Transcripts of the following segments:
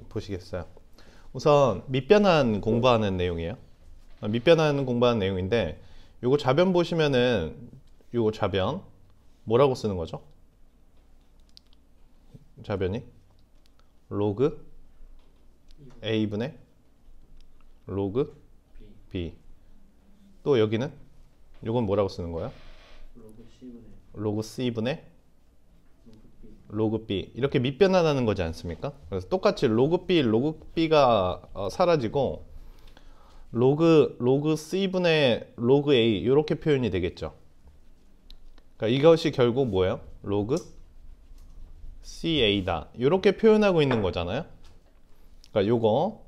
보시겠어요? 우선 밑변환 공부하는 내용이에요. 밑변환 공부하는 내용인데 요거 좌변 보시면은 요거 좌변 뭐라고 쓰는 거죠? 좌변이 로그 A분의 로그 B. 또 여기는 요건 뭐라고 쓰는 거예요? 로그 C분의 로그 B. 이렇게 밑변환하는 거지 않습니까? 그래서 똑같이 로그 B가 사라지고 로그 C분의 로그 A 이렇게 표현이 되겠죠. 그러니까 이것이 결국 뭐예요? 로그 CA다. 이렇게 표현하고 있는 거잖아요. 그러니까 요거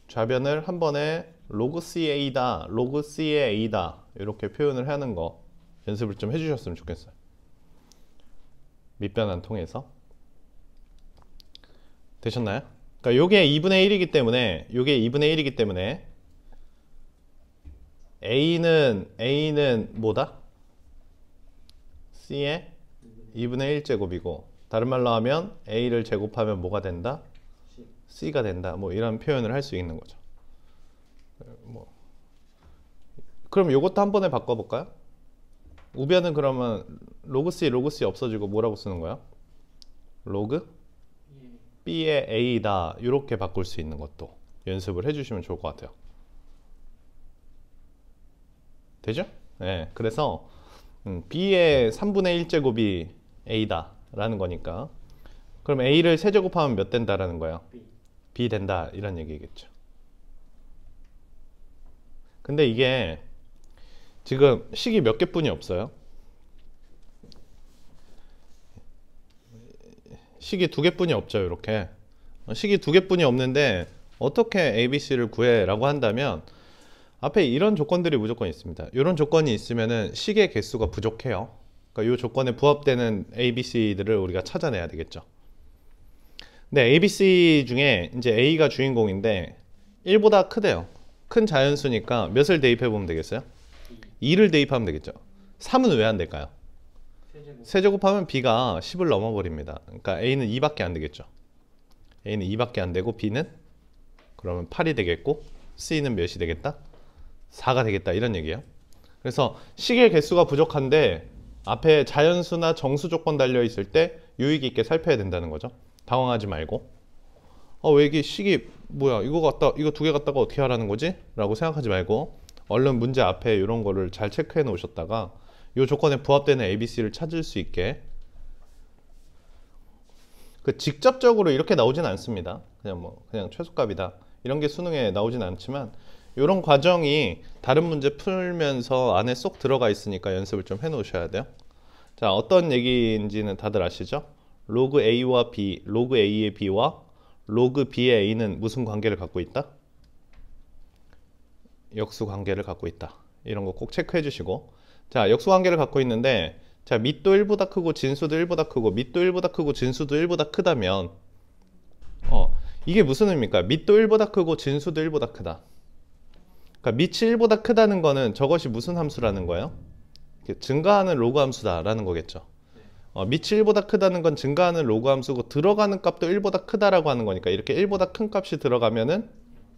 좌변을 한 번에 로그 CA다, 로그 CA다 이렇게 표현을 하는 거 연습을 좀 해주셨으면 좋겠어요. 밑변환 통해서 되셨나요? 그러니까 요게 2분의 1이기 때문에 요게 2분의 1이기 때문에 A는 뭐다? C의 2분의 1제곱이고 다른 말로 하면 A를 제곱하면 뭐가 된다? C가 된다. 뭐 이런 표현을 할 수 있는 거죠. 그럼 요것도 한 번에 바꿔볼까요? 우변은 그러면 로그 C 없어지고 뭐라고 쓰는 거야? 로그 B의 A다. 이렇게 바꿀 수 있는 것도 연습을 해주시면 좋을 것 같아요. 되죠? 네, 그래서 B의 3분의 1제곱이 A다 라는 거니까 그럼 A를 세제곱하면 몇 된다라는 거예요? B 된다 이런 얘기겠죠. 근데 이게 지금 식이 몇 개뿐이 없어요. 식이 2개뿐이 없죠. 이렇게 식이 2개뿐이 없는데 어떻게 ABC를 구해 라고 한다면 앞에 이런 조건들이 무조건 있습니다. 이런 조건이 있으면은 식의 개수가 부족해요. 그러니까 이 조건에 부합되는 ABC들을 우리가 찾아내야 되겠죠. 근데 ABC 중에 이제 A가 주인공인데 1보다 크대요. 큰 자연수니까 몇을 대입해 보면 되겠어요? 2를 대입하면 되겠죠. 3은 왜 안 될까요? 세제곱하면 B가 10을 넘어버립니다. 그러니까 A는 2밖에 안 되겠죠. A는 2밖에 안 되고 B는 그러면 8이 되겠고 C는 몇이 되겠다? 4가 되겠다 이런 얘기예요. 그래서 식의 개수가 부족한데 앞에 자연수나 정수 조건 달려 있을 때 유의 깊게 살펴야 된다는 거죠. 당황하지 말고 왜 이게 식이 뭐야 이거 2개 갖다가 어떻게 하라는 거지? 라고 생각하지 말고 얼른 문제 앞에 이런 거를 잘 체크해 놓으셨다가 이 조건에 부합되는 ABC를 찾을 수 있게 직접적으로 이렇게 나오진 않습니다. 그냥 최소값이다 이런 게 수능에 나오진 않지만 이런 과정이 다른 문제 풀면서 안에 쏙 들어가 있으니까 연습을 좀 해 놓으셔야 돼요. 자, 어떤 얘기인지는 다들 아시죠? 로그 A와 B, 로그 A의 B와 로그 B의 A는 무슨 관계를 갖고 있다? 역수 관계를 갖고 있다. 이런 거 꼭 체크해 주시고 자, 역수 관계를 갖고 있는데 자, 밑도 1보다 크고 진수도 1보다 크고 밑도 1보다 크고 진수도 1보다 크다면 이게 무슨 의미입니까? 밑도 1보다 크고 진수도 1보다 크다. 그러니까 밑이 1보다 크다는 거는 저것이 무슨 함수라는 거예요? 증가하는 로그 함수다라는 거겠죠. 밑이 1보다 크다는 건 증가하는 로그 함수고 들어가는 값도 1보다 크다라고 하는 거니까 이렇게 1보다 큰 값이 들어가면은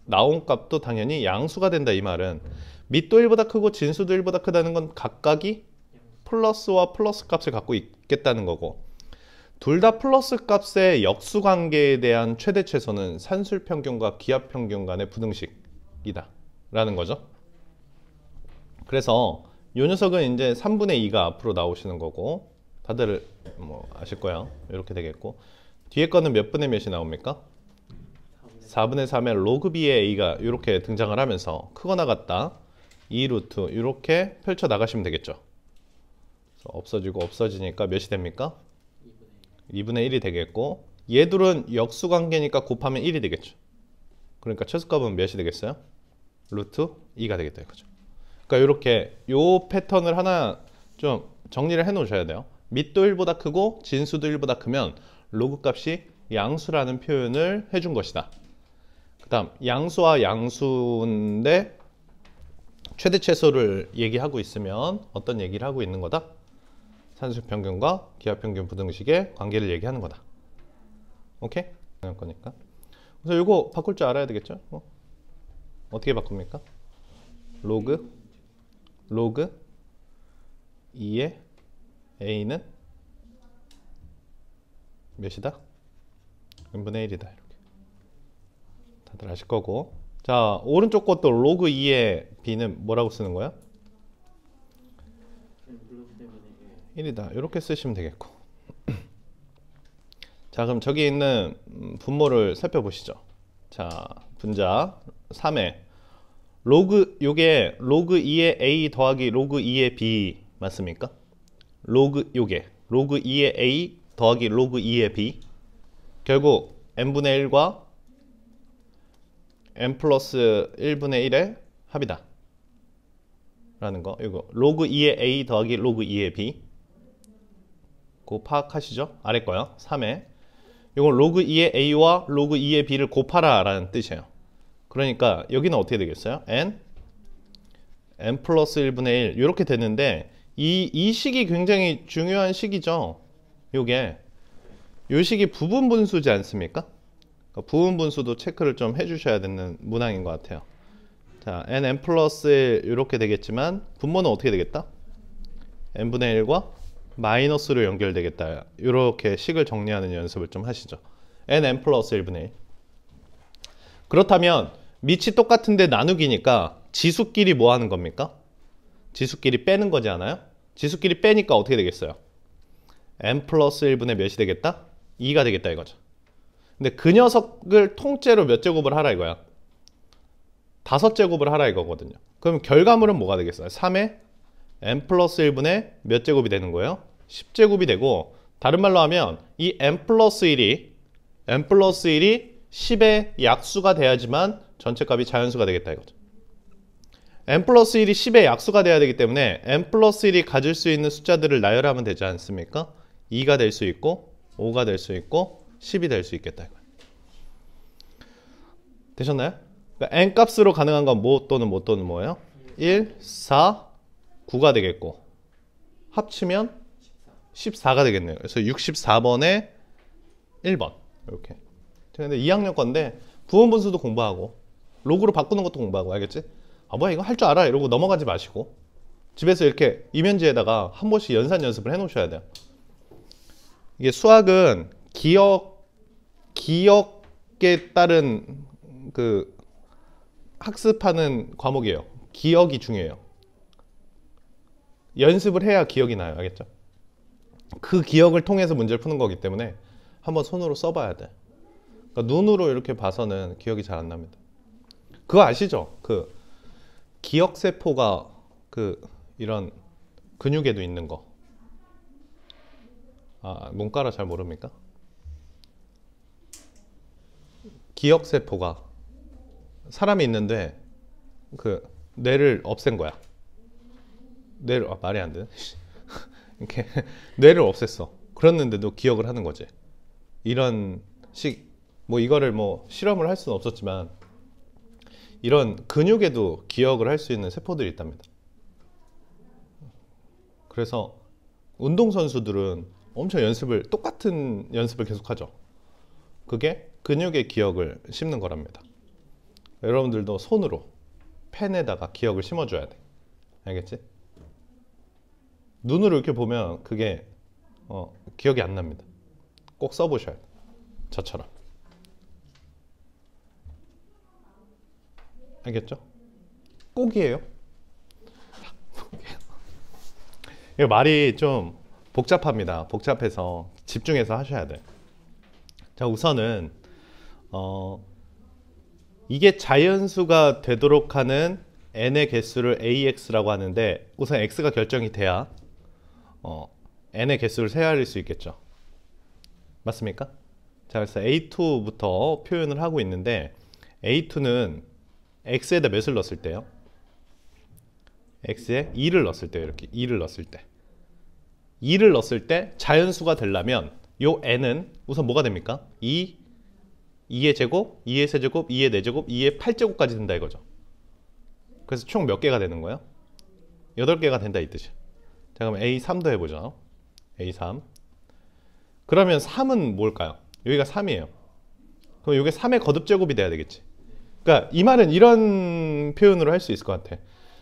나온 값도 당연히 양수가 된다 이 말은 밑도 1보다 크고 진수도 1보다 크다는 건 각각이 플러스와 플러스 값을 갖고 있겠다는 거고 둘 다 플러스 값의 역수 관계에 대한 최대 최소는 산술평균과 기하평균 간의 부등식이다 라는 거죠. 그래서 이 녀석은 이제 3분의 2가 앞으로 나오시는 거고 다들 아실 거야. 이렇게 되겠고 뒤에 거는 몇 분의 몇이 나옵니까? 4분의 3의 로그 B의 A가 이렇게 등장을 하면서 크거나 같다 2루트 이렇게 펼쳐 나가시면 되겠죠. 없어지고 없어지니까 몇이 됩니까? 2분의 1이 되겠고 얘들은 역수 관계니까 곱하면 1이 되겠죠. 그러니까 최소값은 몇이 되겠어요? 루트 2가 되겠다 이거죠. 그러니까 이렇게 요 패턴을 하나 좀 정리를 해 놓으셔야 돼요. 밑도 1보다 크고 진수도 1보다 크면 로그 값이 양수라는 표현을 해준 것이다. 그 다음 양수와 양수인데 최대 최소를 얘기하고 있으면 어떤 얘기를 하고 있는 거다? 산술평균과 기하평균 부등식의 관계를 얘기하는 거다. 오케이? 그럴 거니까. 그래서 이거 바꿀 줄 알아야 되겠죠? 어떻게 바꿉니까? 로그 2의 a는 몇이다? n분의 1이다. 이렇게 다들 아실 거고. 자, 오른쪽 것도 로그 2의 b는 뭐라고 쓰는 거야? 1이다. 이렇게 쓰시면 되겠고. 자, 그럼 저기 있는 분모를 살펴보시죠. 자, 분자 3에 요게 로그 2의 a 더하기 로그 2의 b 맞습니까? 요게 로그 2의 a 더하기 로그 2의 b 결국 n분의 1과 n 플러스 1분의 1의 합이다 라는 거. 이거 로그 2의 a 더하기 로그 2의 b 그 파악하시죠? 아래 거요. 3에 이건 로그 2의 a와 로그 2의 b를 곱하라 라는 뜻이에요. 그러니까 여기는 어떻게 되겠어요? n 플러스 1분의 1 이렇게 되는데 이 식이 굉장히 중요한 식이죠. 요게 요 식이 부분분수지 않습니까? 그러니까 부분분수도 체크를 좀 해주셔야 되는 문항인 것 같아요. 자, n 플러스 1 이렇게 되겠지만 분모는 어떻게 되겠다? n분의 1과 마이너스로 연결되겠다. 이렇게 식을 정리하는 연습을 좀 하시죠. n 플러스 1분의 1. 그렇다면 밑이 똑같은데 나누기니까 지수끼리 뭐 하는 겁니까? 지수끼리 빼는 거지 않아요? 지수끼리 빼니까 어떻게 되겠어요? n 플러스 1분의 몇이 되겠다? 2가 되겠다 이거죠. 근데 그 녀석을 통째로 몇 제곱을 하라 이거야? 5제곱을 하라 이거거든요. 그럼 결과물은 뭐가 되겠어요? 3에 n 플러스 1분의 몇 제곱이 되는 거예요? 10제곱이 되고, 다른 말로 하면 이 n 플러스 1이 10의 약수가 돼야지만 전체 값이 자연수가 되겠다 이거죠. n 플러스 1이 10의 약수가 돼야 되기 때문에 n 플러스 1이 가질 수 있는 숫자들을 나열하면 되지 않습니까? 2가 될 수 있고 5가 될 수 있고 10이 될 수 있겠다 이거예요. 되셨나요? 그러니까 n 값으로 가능한 건 뭐 또는 뭐예요? 1, 4, 9가 되겠고 합치면 14가 되겠네요. 그래서 64번에 1번 이렇게. 근데 2학년 건데 부분분수도 공부하고 로그로 바꾸는 것도 공부하고 알겠지? 아 뭐야 이거 할 줄 알아 이러고 넘어가지 마시고 집에서 이렇게 이면지에다가 한 번씩 연산 연습을 해 놓으셔야 돼요. 이게 수학은 기억에 따른 그 학습하는 과목이에요. 기억이 중요해요. 연습을 해야 기억이 나요. 알겠죠? 그 기억을 통해서 문제를 푸는 거기 때문에 한번 손으로 써봐야 돼. 그러니까 눈으로 이렇게 봐서는 기억이 잘 안 납니다. 그거 아시죠? 그 기억세포가 그 이런 근육에도 있는 거. 아, 문과라 잘 모릅니까? 기억세포가 사람이 있는데 그 뇌를 없앤 거야. 말이 안 되네. 이렇게 뇌를 없앴어. 그랬는데도 기억을 하는 거지. 이런 뭐 이거를 뭐 실험을 할 수는 없었지만 이런 근육에도 기억을 할 수 있는 세포들이 있답니다. 그래서 운동선수들은 엄청 똑같은 연습을 계속하죠. 그게 근육의 기억을 심는 거랍니다. 여러분들도 손으로 펜에다가 기억을 심어줘야 돼. 알겠지? 눈으로 이렇게 보면 그게 기억이 안 납니다. 꼭 써보셔야 돼. 저처럼. 알겠죠? 꼭이에요. 이거 말이 좀 복잡합니다. 복잡해서 집중해서 하셔야 돼. 자, 우선은 이게 자연수가 되도록 하는 n의 개수를 ax라고 하는데 우선 x가 결정이 돼야 n의 개수를 세할 수 있겠죠. 맞습니까? 자, 그래서 a2부터 표현을 하고 있는데 a2는 x에다 몇을 넣었을 때요? x에 2를 넣었을 때요. 이렇게 2를 넣었을 때 2를 넣었을 때 자연수가 되려면 요 n은 우선 뭐가 됩니까? 2의 제곱, 2의 세제곱, 2의 4제곱, 2의 8제곱까지 된다 이거죠. 그래서 총 몇 개가 되는 거예요? 8개가 된다 이 뜻이에요. 자, 그럼 A3도 해보죠. A3. 그러면 3은 뭘까요? 여기가 3이에요. 그럼 그럼 이게 3의 거듭제곱이 돼야 되겠지. 그러니까 이 말은 이런 표현으로 할 수 있을 것 같아.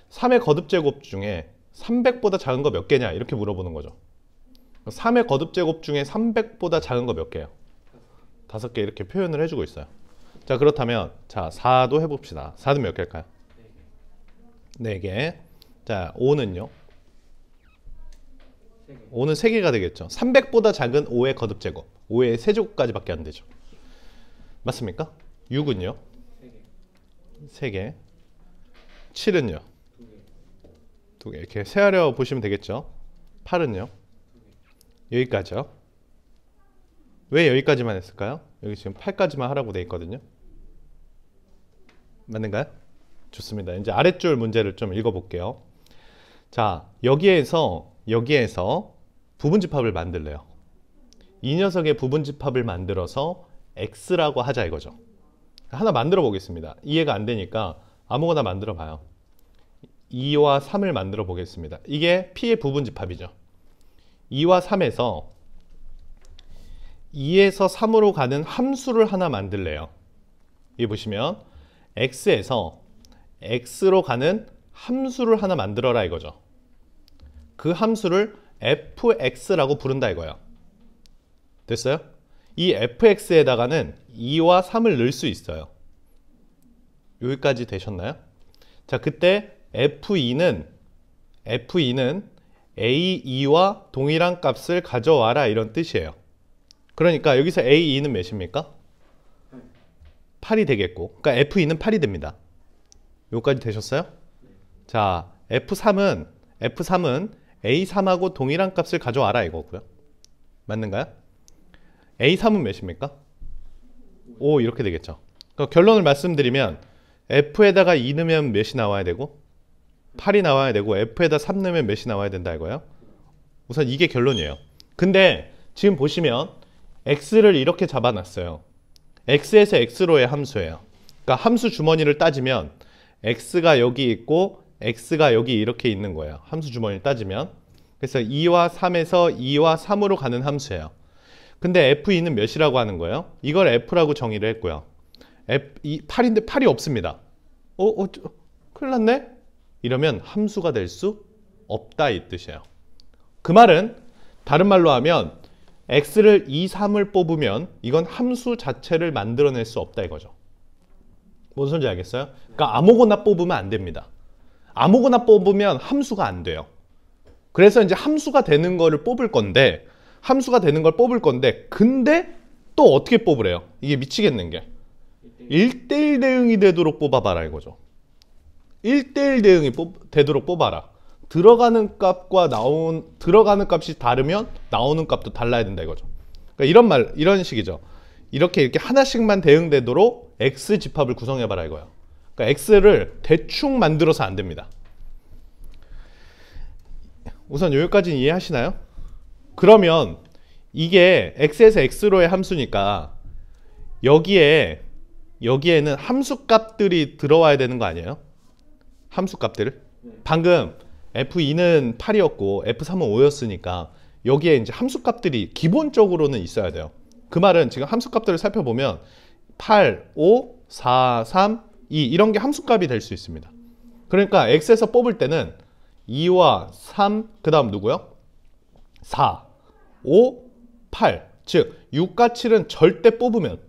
3의 거듭제곱 중에 300보다 작은 거 몇 개냐 이렇게 물어보는 거죠. 3의 거듭제곱 중에 300보다 작은 거 몇 개예요? 5개 이렇게 표현을 해주고 있어요. 자, 그렇다면 자 4도 해봅시다. 4는 몇 개일까요? 4개. 자, 5는요? 5는 3개가 되겠죠. 300보다 작은 5의 거듭제곱. 5의 세제곱까지밖에 안 되죠. 맞습니까? 6은요? 3개. 7은요? 2개. 이렇게 세하려 보시면 되겠죠. 8은요? 여기까지요. 왜 여기까지만 했을까요? 여기 지금 8까지만 하라고 돼 있거든요. 맞는가요? 좋습니다. 이제 아랫줄 문제를 좀 읽어볼게요. 자, 여기에서 부분집합을 만들래요. 이 녀석의 부분집합을 만들어서 x라고 하자 이거죠. 하나 만들어 보겠습니다. 이해가 안 되니까 아무거나 만들어 봐요. 2와 3을 만들어 보겠습니다. 이게 p의 부분집합이죠. 2와 3에서 2에서 3으로 가는 함수를 하나 만들래요. 여기 보시면 x에서 x로 가는 함수를 하나 만들어라 이거죠. 그 함수를 fx라고 부른다 이거예요. 됐어요? 이 fx에다가는 2와 3을 넣을 수 있어요. 여기까지 되셨나요? 자, 그때 f2는 a2와 동일한 값을 가져와라 이런 뜻이에요. 그러니까 여기서 a2는 몇입니까? 8이 되겠고, 그러니까 f2는 8이 됩니다. 여기까지 되셨어요? 자, f3은 a3하고 동일한 값을 가져와라 이거고요. 맞는가요? a3은 몇입니까? 5 이렇게 되겠죠. 그러니까 결론을 말씀드리면 f에다가 2 넣으면 몇이 나와야 되고 8이 나와야 되고 f에다 3 넣으면 몇이 나와야 된다 이거예요. 우선 이게 결론이에요. 근데 지금 보시면 x를 이렇게 잡아놨어요. x에서 x로의 함수예요. 그러니까 함수 주머니를 따지면 x가 여기 있고 x가 여기 이렇게 있는 거예요. 함수 주머니를 따지면. 그래서 2와 3에서 2와 3으로 가는 함수예요. 근데 f2는 몇이라고 하는 거예요? 이걸 f라고 정의를 했고요. 8인데 8이 없습니다. 큰일 났네? 이러면 함수가 될 수 없다 이 뜻이에요. 그 말은 다른 말로 하면 x를 2, 3을 뽑으면 이건 함수 자체를 만들어낼 수 없다 이거죠. 뭔 소리인지 알겠어요? 그러니까 아무거나 뽑으면 안 됩니다. 아무거나 뽑으면 함수가 안 돼요. 그래서 이제 함수가 되는 거를 뽑을 건데 근데 또 어떻게 뽑으래요? 이게 미치겠는 게 1대1 대응이 되도록 뽑아봐라 이거죠. 1대1 대응이 되도록 뽑아라. 들어가는 값이 다르면 나오는 값도 달라야 된다 이거죠. 그러니까 이런 식이죠. 이렇게 하나씩만 대응되도록 x 집합을 구성해봐라 이거예요. 그러니까 x를 대충 만들어서 안 됩니다. 우선 여기까지는 이해하시나요? 그러면 이게 x에서 x로의 함수니까 여기에는 함수값들이 들어와야 되는 거 아니에요? 함수값들. 방금 f2는 8이었고 f3은 5였으니까 여기에 이제 함수값들이 기본적으로는 있어야 돼요. 그 말은 지금 함수값들을 살펴보면 8, 5, 4, 3, 2 이런 게 함수값이 될 수 있습니다. 그러니까 x에서 뽑을 때는 2와 3, 그 다음 누구요? 4, 5, 8. 즉 6과 7은 절대 뽑으면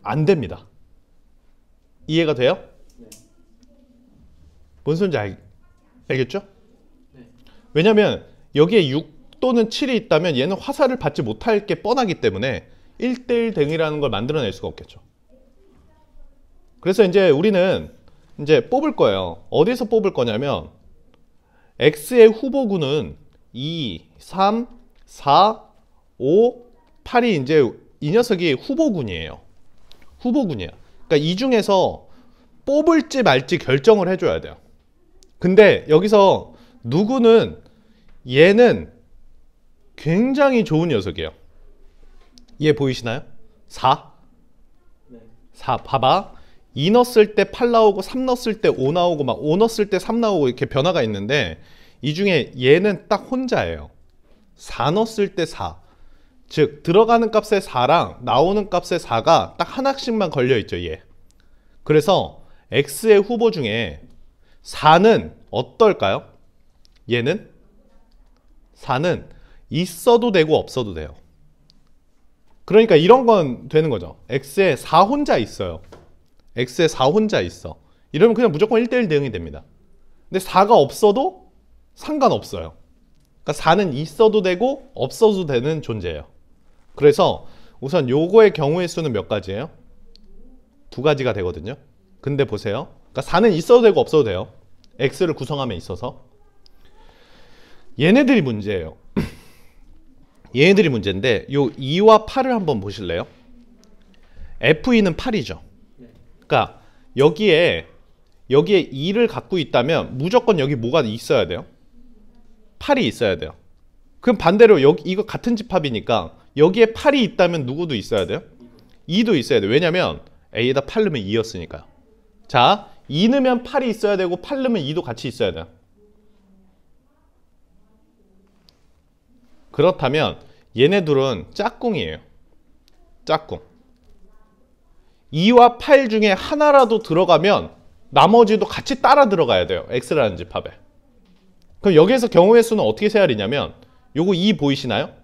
안 됩니다. 이해가 돼요? 네. 뭔 소리인지 알겠죠? 네. 왜냐면 여기에 6 또는 7이 있다면 얘는 화살을 받지 못할 게 뻔하기 때문에 1대1 대응이라는 걸 만들어낼 수가 없겠죠. 그래서 이제 우리는 이제 뽑을 거예요. 어디서 뽑을 거냐면 x의 후보군은 2, 3, 4, 5, 8이 이제 이 녀석이 후보군이에요. 후보군이야. 그러니까 이 중에서 뽑을지 말지 결정을 해줘야 돼요. 근데 여기서 누구는 얘는 굉장히 좋은 녀석이에요. 얘 보이시나요? 4? 네. 4 봐봐. 2 넣었을 때 8 나오고 3 넣었을 때 5 나오고 막 5 넣었을 때 3 나오고 이렇게 변화가 있는데 이 중에 얘는 딱 혼자예요. 4 넣었을 때 4. 즉 들어가는 값에 4랑 나오는 값에 4가 딱 하나씩만 걸려있죠. 얘. 그래서 x의 후보 중에 4는 어떨까요? 얘는 4는 있어도 되고 없어도 돼요. 그러니까 이런 건 되는 거죠. x에 4 혼자 있어요. x에 4 혼자 있어. 이러면 그냥 무조건 1대1 대응이 됩니다. 근데 4가 없어도 상관없어요. 그러니까 4는 있어도 되고 없어도 되는 존재예요. 그래서 우선 요거의 경우의 수는 몇 가지예요? 2가지가 되거든요. 근데 보세요. 그러니까 4는 있어도 되고 없어도 돼요. x를 구성함에 있어서. 얘네들이 문제예요. 얘네들이 문제인데 요 2와 8을 한번 보실래요? F2는 8이죠. 그러니까 여기에 2를 갖고 있다면 무조건 여기 뭐가 있어야 돼요? 8이 있어야 돼요. 그럼 반대로 여기 이거 같은 집합이니까 여기에 8이 있다면 누구도 있어야 돼요? 2도 있어야 돼요. 왜냐면 A에다 8 넣으면 2였으니까요. 자, 2 넣으면 8이 있어야 되고 8 넣으면 2도 같이 있어야 돼요. 그렇다면 얘네 둘은 짝꿍이에요. 짝꿍. 2와 8 중에 하나라도 들어가면 나머지도 같이 따라 들어가야 돼요. X라는 집합에. 그럼 여기에서 경우의 수는 어떻게 세야되냐면 요거 2 보이시나요?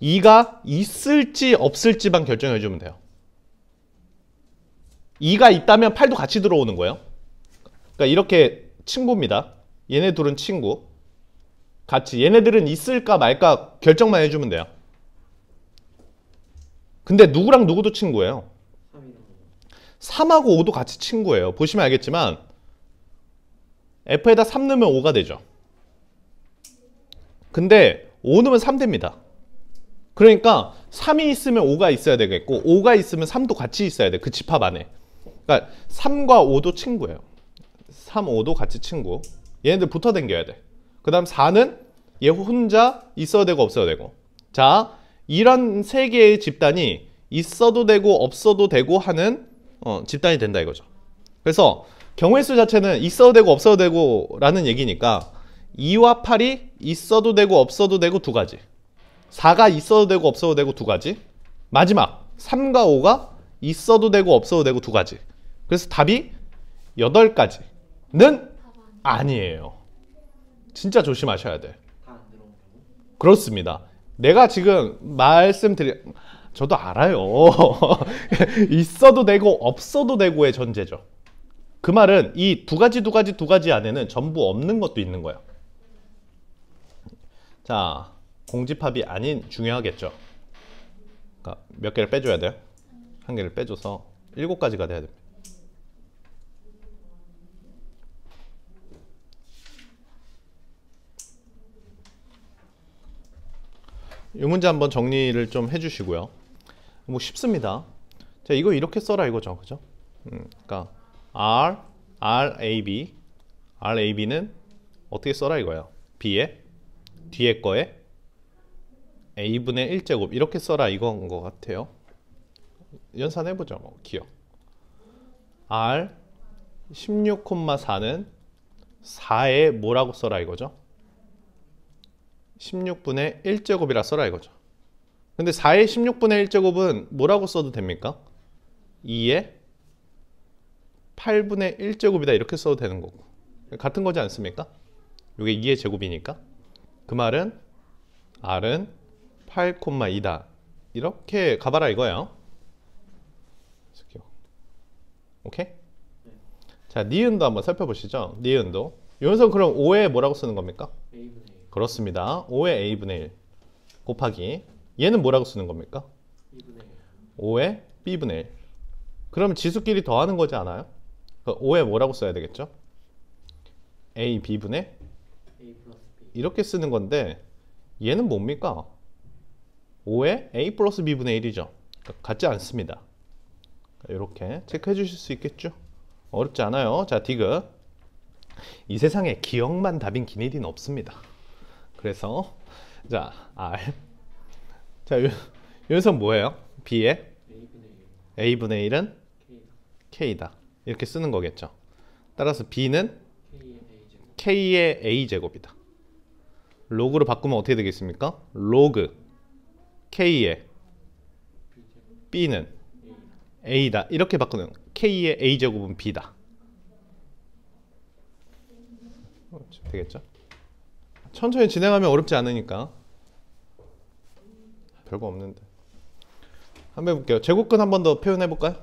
2가 있을지 없을지만 결정해 주면 돼요. 2가 있다면 8도 같이 들어오는 거예요. 그러니까 이렇게 친구입니다. 얘네 둘은 친구. 같이 얘네들은 있을까 말까 결정만 해주면 돼요. 근데 누구랑 누구도 친구예요. 3하고 5도 같이 친구예요. 보시면 알겠지만 F에다 3 넣으면 5가 되죠. 근데 5 넣으면 3 됩니다. 그러니까 3이 있으면 5가 있어야 되겠고 5가 있으면 3도 같이 있어야 돼. 그 집합 안에. 그러니까 3과 5도 친구예요. 3, 5도 같이 친구. 얘네들 붙어 다녀야 돼. 그 다음 4는 얘 혼자 있어도 되고 없어도 되고. 자, 이런 세 개의 집단이 있어도 되고 없어도 되고 하는 집단이 된다 이거죠. 그래서 경우의 수 자체는 있어도 되고 없어도 되고 라는 얘기니까 2와 8이 있어도 되고 없어도 되고 2가지. 4가 있어도 되고 없어도 되고 2가지. 마지막 3과 5가 있어도 되고 없어도 되고 2가지. 그래서 답이 8가지는 아니에요. 진짜 조심하셔야 돼. 그렇습니다. 내가 지금 저도 알아요. 있어도 되고 없어도 되고의 전제죠. 그 말은 이 2가지 안에는 전부 없는 것도 있는 거예요. 자, 공집합이 아닌 중요하겠죠. 그러니까 몇 개를 빼줘야 돼요? 한 개를 빼줘서 7가지가 돼야 됩니다. 이 문제 한번 정리를 좀 해주시고요. 뭐 쉽습니다. 자, 이거 이렇게 써라 이거죠, 그죠? 그러니까 RAB는 어떻게 써라 이거예요? B에 뒤에 거에 A분의 1제곱 이렇게 써라 이건 것 같아요. 연산해보죠, 뭐 기억. R 16,4는 4에 뭐라고 써라 이거죠? 16분의 1제곱이라 써라 이거죠. 근데 4의 16분의 1제곱은 뭐라고 써도 됩니까? 2의 8분의 1제곱이다 이렇게 써도 되는 거고. 같은 거지 않습니까? 이게 2의 제곱이니까. 그 말은 R은 8,2다. 이렇게 가봐라 이거예요. 오케이? 자, 니은도 한번 살펴보시죠. 니은도. 여기서 그럼 5에 뭐라고 쓰는 겁니까? A분의 1. 그렇습니다. 5에 A분의 1 곱하기 얘는 뭐라고 쓰는 겁니까? 2분의 1. 5에 B분의 1. 그럼 지수끼리 더하는 거지 않아요? 5에 뭐라고 써야 되겠죠? A, B분의 A 플러스 B. 이렇게 쓰는 건데 얘는 뭡니까? 5에 A 플러스 B분의 1이죠. 같지 않습니다. 이렇게 체크해 주실 수 있겠죠? 어렵지 않아요. 자, 디귿. 이 세상에 기억만 답인 기니디는 없습니다. 그래서 자, R. 자, 여기서 뭐예요? B에 A분의 1은 K다. 이렇게 쓰는 거겠죠. 따라서 B는 K의 A제곱이다. 로그로 바꾸면 어떻게 되겠습니까? 로그 K의 B는 A다. 이렇게 바꾸는 K의 A제곱은 B다. 되겠죠? 천천히 진행하면 어렵지 않으니까. 별거 없는데. 한번 해볼게요. 제곱근 한 번 더 표현해볼까요?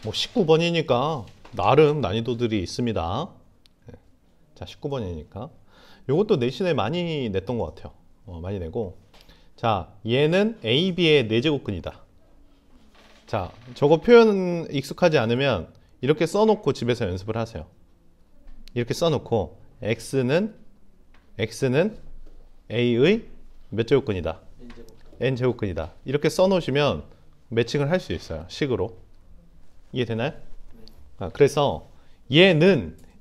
뭐 19번이니까 나름 난이도들이 있습니다. 자, 19번이니까 요것도 내신에 많이 냈던 것 같아요. 많이 내고, 자, 얘는 AB의 4제곱근이다. 자, 저거 표현 익숙하지 않으면 이렇게 써놓고 집에서 연습을 하세요. 이렇게 써놓고 X는 A의 몇 제곱근이다? N제곱근이다. 이렇게 써놓으시면 매칭을 할 수 있어요. 식으로. 이해되나요? 그래서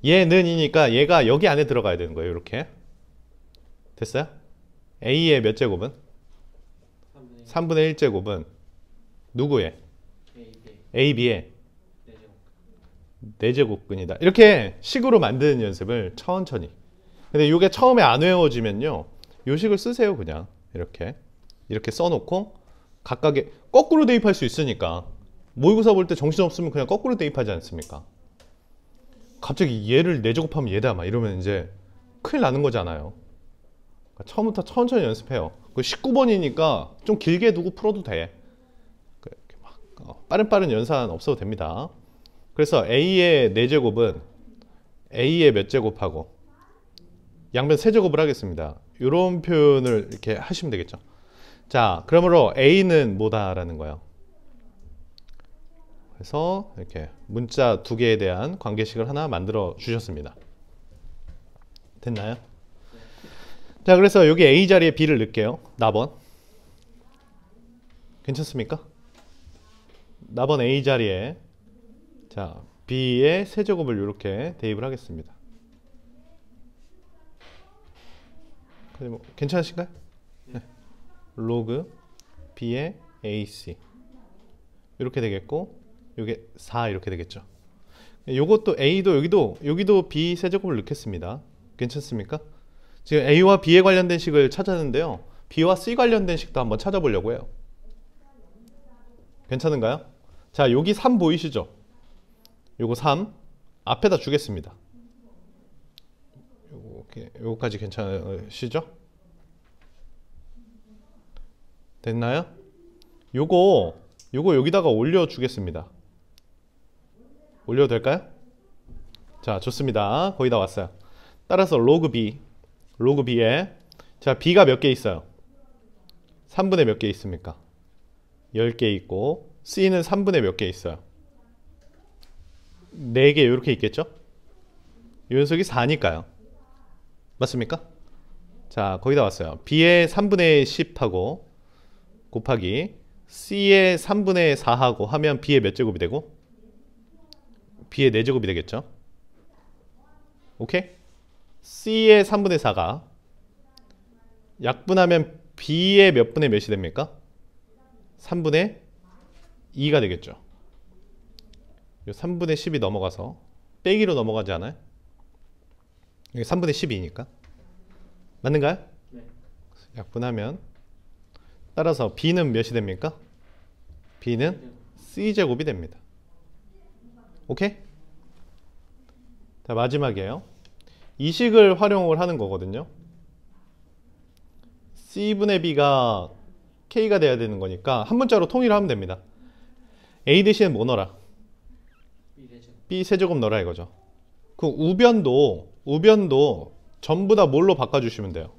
얘는이니까 얘가 여기 안에 들어가야 되는 거예요. 이렇게. 됐어요? A의 몇 제곱은? 3분의 1제곱은 누구의? AB의 4제곱근이다. 이렇게 식으로 만드는 연습을 천천히. 근데 이게 처음에 안 외워지면요, 요 식을 쓰세요. 그냥 이렇게 써놓고 각각의 거꾸로 대입할 수 있으니까. 모의고사 볼 때 정신없으면 그냥 거꾸로 대입하지 않습니까? 갑자기 얘를 4제곱하면 얘다 막 이러면 이제 큰일 나는 거잖아요. 그러니까 처음부터 천천히 연습해요. 19번이니까 좀 길게 두고 풀어도 돼. 빠른 연산 없어도 됩니다. 그래서 A의 4제곱은 A의 몇 제곱하고 양변 세제곱을 하겠습니다. 이런 표현을 이렇게 하시면 되겠죠. 자, 그러므로 A는 뭐다라는 거예요. 그래서 이렇게 문자 2개에 대한 관계식을 하나 만들어 주셨습니다. 됐나요? 자, 그래서 여기 A 자리에 B를 넣을게요. 나번. 괜찮습니까? 나번 A 자리에, 자, B의 세제곱을 이렇게 대입을 하겠습니다. 뭐 괜찮으신가요? 네. 로그 B의 AC 이렇게 되겠고, 요게 4 이렇게 되겠죠. 요것도 A도 여기도 B 세제곱을 넣겠습니다. 괜찮습니까? 지금 A와 B에 관련된 식을 찾았는데요, B와 C 관련된 식도 한번 찾아보려고 해요. 괜찮은가요? 자, 여기 3 보이시죠? 요거 3 앞에다 주겠습니다. 요거까지 괜찮으시죠? 됐나요? 요거 여기다가 올려주겠습니다. 올려도 될까요? 자, 좋습니다. 거의 다 왔어요. 따라서 로그 B에, 자, B가 몇 개 있어요? 3분의 몇 개 있습니까? 10개 있고, C는 3분의 몇 개 있어요? 4개 이렇게 있겠죠? 이 녀석이 4니까요. 맞습니까? 자, 거의 다 왔어요. B의 3분의 10하고 곱하기 C의 3분의 4하고 하면 B의 몇 제곱이 되고? B의 4제곱이 되겠죠? 오케이? C의 3분의 4가 약분하면 B의 몇 분의 몇이 됩니까? 3분의 2가 되겠죠. 3분의 10이 넘어가서 빼기로 넘어가지 않아요? 여기 3분의 12니까. 맞는가요? 네. 약분하면 따라서 B는 몇이 됩니까? B는 C제곱이 됩니다. 오케이? 자, 마지막이에요. 이 식을 활용을 하는 거거든요. C분의 B가 K가 돼야 되는 거니까 한 문자로 통일하면 됩니다. A 대신에 뭐 넣어라? B 세제곱 넣어라 이거죠. 그 우변도 전부 다 뭘로 바꿔주시면 돼요?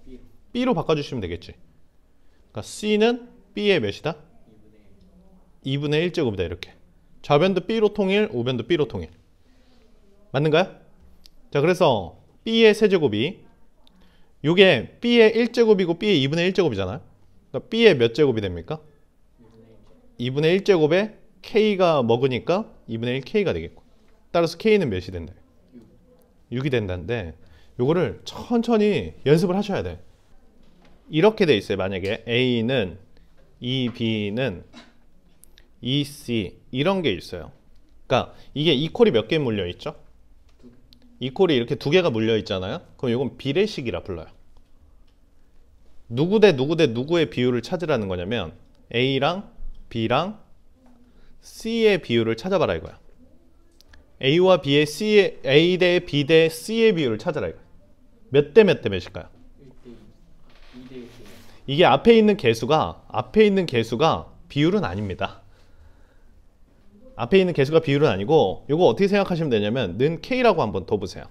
B로 바꿔주시면 되겠지. 그러니까 C는 B의 몇이다? 2분의 1제곱이다 이렇게. 좌변도 B로 통일, 우변도 B로 통일. 맞는가요? 자, 그래서 B의 세제곱이 이게 B의 1제곱이고 B의 2분의 1제곱이잖아요. 그러니까 B의 몇 제곱이 됩니까? 2분의 1제곱에 K가 먹으니까 2분의 1K가 되겠고, 따라서 K는 몇이 된다? 6이 된다는데 요거를 천천히 연습을 하셔야 돼. 이렇게 돼 있어요. 만약에 A는 EB는 EC 이런 게 있어요. 그러니까 이게 이퀄이 몇 개 물려 있죠? 이퀄이 이렇게 2개가 물려 있잖아요. 그럼 이건 비례식이라 불러요. 누구 대 누구 대 누구의 비율을 찾으라는 거냐면 A랑 B랑 C의 비율을 찾아봐라 이거야. A와 B의 C의 A 대 B 대 C의 비율을 찾아라 이거야. 몇 대 몇 대 몇일까요? 1대 2대 1. 이게 앞에 있는 개수가 비율은 아닙니다. 앞에 있는 개수가 비율은 아니고 이거 어떻게 생각하시면 되냐면 는 K라고 한번 더 보세요.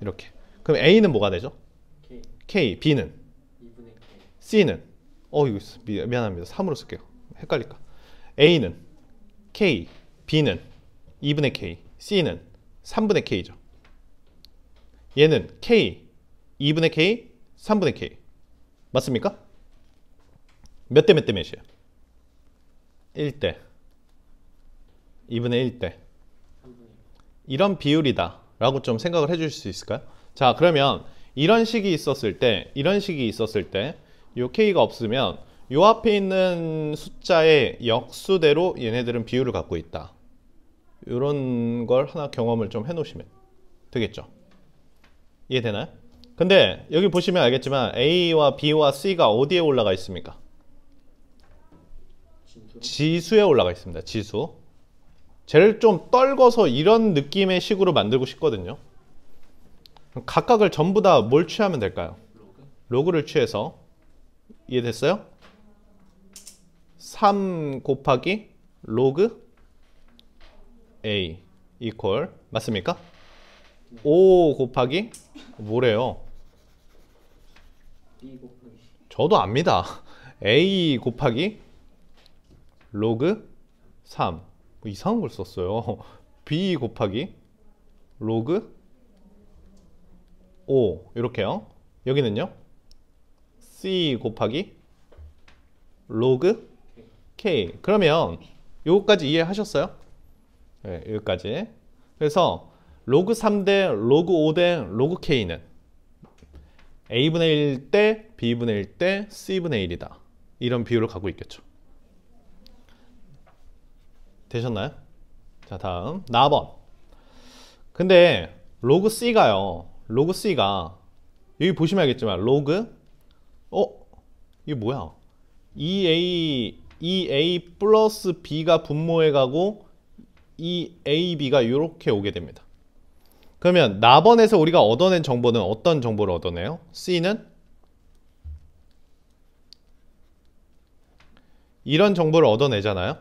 이렇게. 그럼 A는 뭐가 되죠? K. B는? 2분의 K. C는? 이거 미안합니다. 3으로 쓸게요. 헷갈릴까? A는 K, B는 2분의 K, C는 3분의 K죠. 얘는 K, 2분의 K, 3분의 K. 맞습니까? 몇 대 몇 대 몇이에요? 1대 2분의 1대 3분의 1. 이런 비율이다 라고 좀 생각을 해 주실 수 있을까요? 자, 그러면 이런 식이 있었을 때 요 K가 없으면 요 앞에 있는 숫자의 역수대로 얘네들은 비율을 갖고 있다. 이런 걸 하나 경험을 좀 해 놓으시면 되겠죠. 이해되나요? 근데 여기 보시면 알겠지만 A와 B와 C가 어디에 올라가 있습니까? 지수에 올라가 있습니다. 지수. 쟤를 좀 떨궈서 이런 느낌의 식으로 만들고 싶거든요. 각각을 전부 다 뭘 취하면 될까요? 로그를 취해서. 이해됐어요? 3 곱하기 로그 A 이퀄 맞습니까? 5 곱하기 뭐래요? B 곱하기 C. 저도 압니다. A 곱하기 로그 3 뭐 이상한 걸 썼어요. B 곱하기 로그 5 이렇게요. 여기는요? C 곱하기 로그 K. 그러면 요거까지 이해하셨어요? 네, 여기까지. 그래서 로그 3 대 로그 5 대 로그 K는 A분의 1 대 B분의 1 대 C분의 1이다. 이런 비율을 갖고 있겠죠. 되셨나요? 자, 다음 나번. 근데 로그 C가 여기 보시면 알겠지만 로그 이게 뭐야? 2A 플러스 B가 분모해 가고 2AB가 이렇게 오게 됩니다. 그러면 나번에서 우리가 얻어낸 정보는 어떤 정보를 얻어내요? C는 이런 정보를 얻어내잖아요.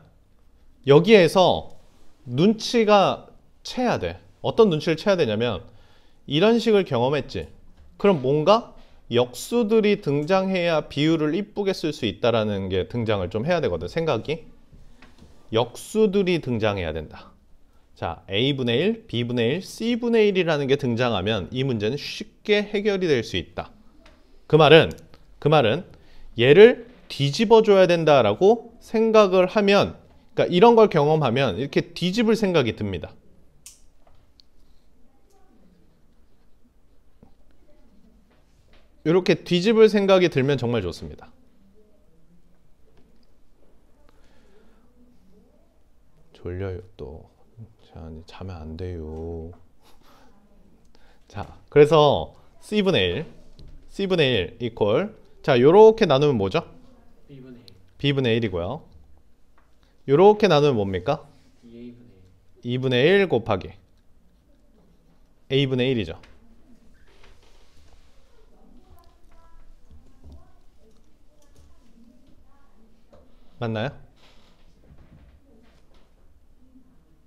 여기에서 눈치가 채야 돼. 어떤 눈치를 채야 되냐면 이런 식을 경험했지. 그럼 뭔가 역수들이 등장해야 비율을 이쁘게 쓸 수 있다라는 게 등장을 좀 해야 되거든. 생각이. 역수들이 등장해야 된다. 자, A분의 1, B분의 1, C분의 1이라는 게 등장하면 이 문제는 쉽게 해결이 될 수 있다. 그 말은 얘를 뒤집어 줘야 된다라고 생각을 하면, 그러니까 이런 걸 경험하면 이렇게 뒤집을 생각이 듭니다. 이렇게 뒤집을 생각이 들면 정말 좋습니다. 졸려요 또. 자면 안 돼요. 자, 그래서 C분의 1 이퀄. 자, 요렇게 나누면 뭐죠? B분의 1. B분의 1이고요. 요렇게 나누면 뭡니까? 2분의 1 곱하기 A분의 1이죠. 맞나요?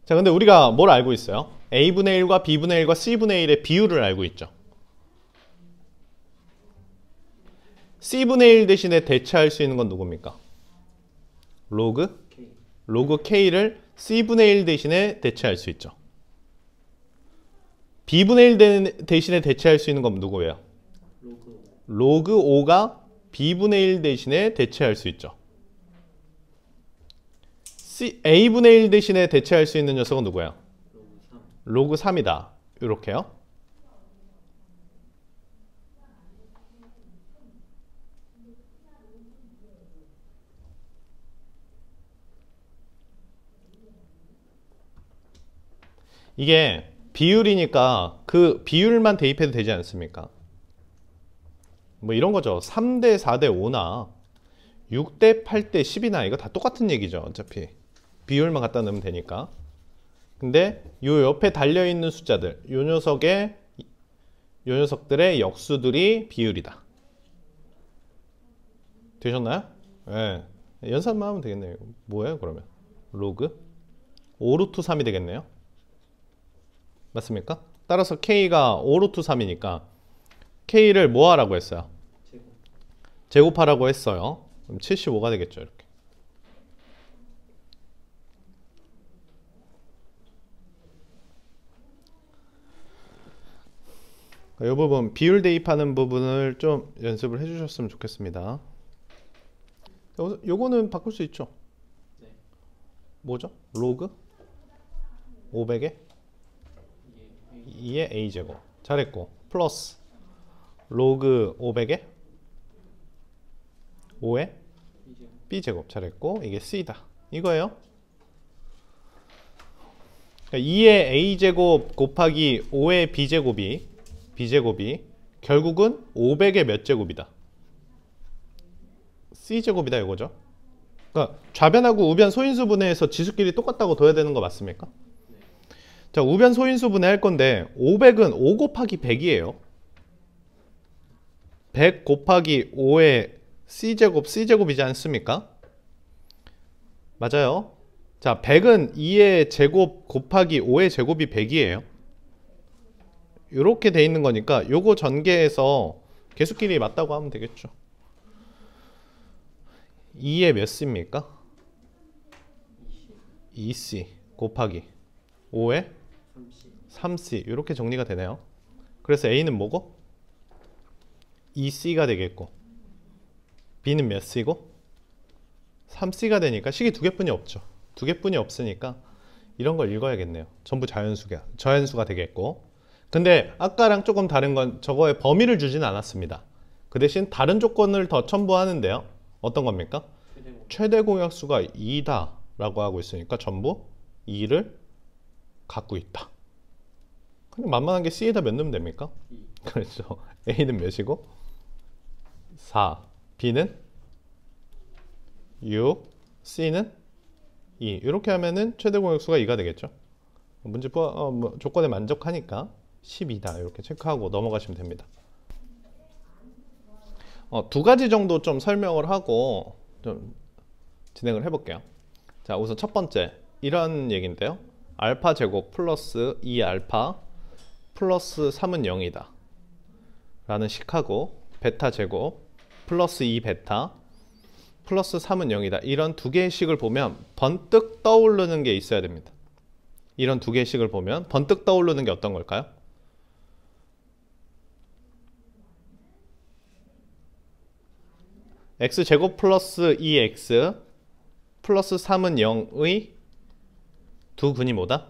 자, 근데 우리가 뭘 알고 있어요? A분의 1과 B분의 1과 C분의 1의 비율을 알고 있죠. C분의 1 대신에 대체할 수 있는 건 누굽니까? 로그? K. 로그 K를 C분의 1 대신에 대체할 수 있죠. B분의 1 대신에 대체할 수 있는 건 누구예요? 로그 5가 B분의 1 대신에 대체할 수 있죠. A분의 1 대신에 대체할 수 있는 녀석은 누구예요? 로그 3이다. 이렇게요. 이게 비율이니까 그 비율만 대입해도 되지 않습니까? 뭐 이런 거죠. 3대 4대 5나 6대 8대 10이나 이거 다 똑같은 얘기죠. 어차피 비율만 갖다 넣으면 되니까. 근데 요 옆에 달려있는 숫자들, 요 녀석들의 역수들이 비율이다. 되셨나요? 네. 연산만 하면 되겠네요. 뭐예요 그러면? 로그 5루트 3이 되겠네요. 맞습니까? 따라서 K가 5루트 3이니까 K를 뭐 하라고 했어요? 제곱하라고 했어요. 그럼 75가 되겠죠. 이렇게. 이 부분 비율 대입하는 부분을 좀 연습을 해주셨으면 좋겠습니다. 요거는 바꿀 수 있죠. 네. 뭐죠? 로그 500에 이게 2의 a제곱. 잘했고 플러스 로그 500에 5의 이제 b제곱. 잘했고 이게 c다. 이거예요. 그러니까 2의 a제곱 곱하기 5의 b제곱이 결국은 500의 몇 제곱이다? c제곱이다 이거죠. 그러니까 좌변하고 우변 소인수분해에서 지수끼리 똑같다고 둬야 되는 거 맞습니까? 네. 자, 우변 소인수분해 할 건데 500은 5 곱하기 100이에요. 100 곱하기 5의 c제곱이지 않습니까? 맞아요. 자, 100은 2의 제곱 곱하기 5의 제곱이 100이에요. 이렇게 돼 있는 거니까 요거 전개해서 개수끼리 맞다고 하면 되겠죠. 2의 몇 c입니까? 2c 곱하기 5의 3c 이렇게 정리가 되네요. 그래서 A는 뭐고? 2c가 되겠고 B는 몇 c고? 3c가 되니까 식이 두 개뿐이 없죠. 두 개뿐이 없으니까 이런 걸 읽어야겠네요. 전부 저연수가 되겠고, 근데 아까랑 조금 다른 건 저거의 범위를 주지는 않았습니다. 그 대신 다른 조건을 더 첨부하는데요. 어떤 겁니까? 최대 공약수가 2다 라고 하고 있으니까 전부 2를 갖고 있다. 그냥 만만한 게 C에다 몇 넣으면 됩니까? 2. 그렇죠. A는 몇이고? 4. B는 6. C는 2. 이렇게 하면은 최대 공약수가 2가 되겠죠. 문제 조건에 만족하니까 12다 이렇게 체크하고 넘어가시면 됩니다. 두 가지 정도 좀 설명을 하고 좀 진행을 해볼게요. 자, 우선 첫 번째 이런 얘기인데요. 알파 제곱 플러스 2알파 플러스 3은 0이다 라는 식하고, 베타 제곱 플러스 2베타 플러스 3은 0이다 이런 두 개의 식을 보면 번뜩 떠오르는 게 있어야 됩니다. 이런 두 개의 식을 보면 번뜩 떠오르는 게 어떤 걸까요? x제곱 플러스 2x 플러스 3은 0의 두 근이 뭐다?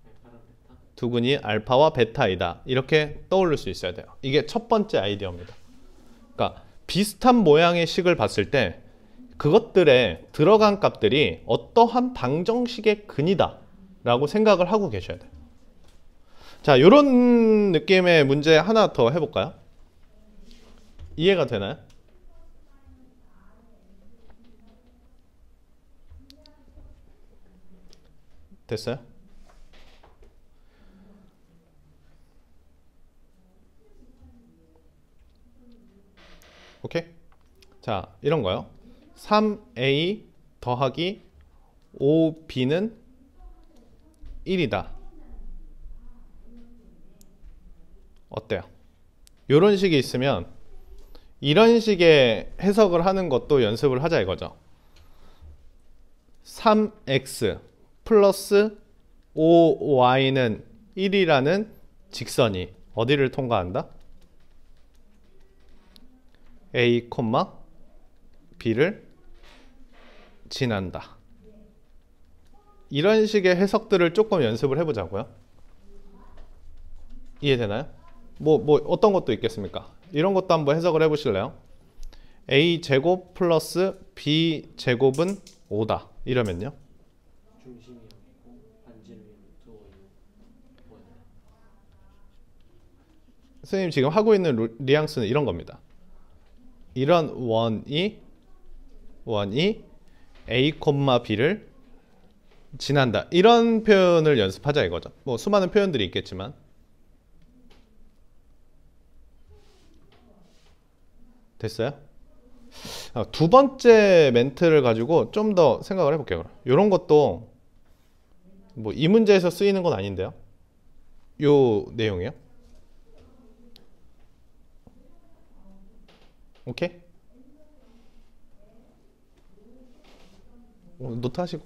알파랑 베타. 두 근이 알파와 베타이다. 이렇게 떠올릴 수 있어야 돼요. 이게 첫 번째 아이디어입니다. 그러니까 비슷한 모양의 식을 봤을 때 그것들의 들어간 값들이 어떠한 방정식의 근이다 라고 생각을 하고 계셔야 돼요. 자, 이런 느낌의 문제 하나 더 해볼까요? 이해가 되나요? 됐어요? 오케이? 자, 이런 거요. 3a 더하기 5b는 1이다. 어때요? 이런 식이 있으면 이런 식의 해석을 하는 것도 연습을 하자 이거죠. 3x 플러스 5y는 1이라는 직선이 어디를 통과한다? A, B를 지난다. 이런 식의 해석들을 조금 연습을 해보자고요. 이해되나요? 뭐 어떤 것도 있겠습니까? 이런 것도 한번 해석을 해보실래요? A 제곱 플러스 B 제곱은 5다. 이러면요? 중심이 없고 반지름이 두어 있는 뭐야? 선생님 지금 하고 있는 뉘앙스는 이런 겁니다. 이런 원이 A, B를 지난다. 이런 표현을 연습하자 이거죠. 뭐 수많은 표현들이 있겠지만. 됐어요? 두 번째 멘트를 가지고 좀 더 생각을 해볼게요. 이런 것도 뭐 이 문제에서 쓰이는 건 아닌데요. 요 내용이요. 오케이? 노트 하시고.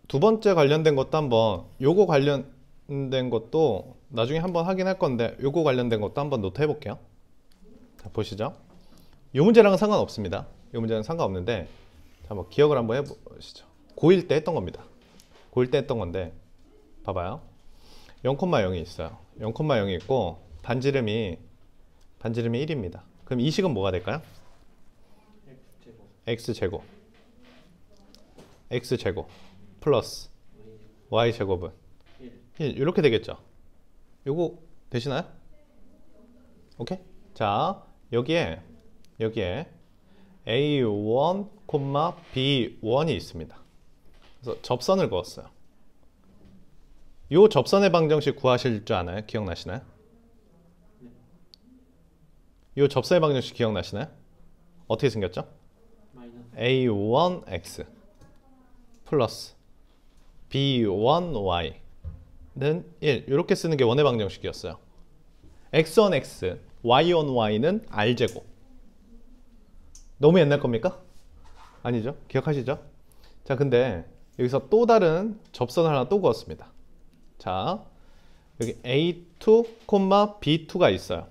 두 번째 관련된 것도 한번, 요거 관련된 것도 나중에 한번 하긴 할 건데, 요거 관련된 것도 한번 노트 해볼게요. 자, 보시죠. 요 문제랑은 상관없습니다. 요 문제는 상관없는데, 자, 한번 기억을 한번 해보시죠. 고1 때 했던 겁니다. 고1 때 했던 건데, 봐봐요. 0,0이 있어요. 0,0이 있고, 반지름이 1입니다. 그럼 이 식은 뭐가 될까요? x제곱. x제곱. 플러스 y제곱은 1 이렇게 되겠죠. 요거 되시나요? 오케이? 자, 여기에 A1, B1이 있습니다. 그래서 접선을 그었어요. 요 접선의 방정식 구하실 줄 아나요? 기억나시나요? 요 접선의 방정식 기억나시나요? 어떻게 생겼죠? A1x 플러스 B1y는 1 이렇게 쓰는 게 원의 방정식이었어요. x1x, y1y는 r제곱. 너무 옛날 겁니까? 아니죠? 기억하시죠? 자, 근데 여기서 또 다른 접선을 하나 또 그었습니다. 자, 여기 A2, B2가 있어요.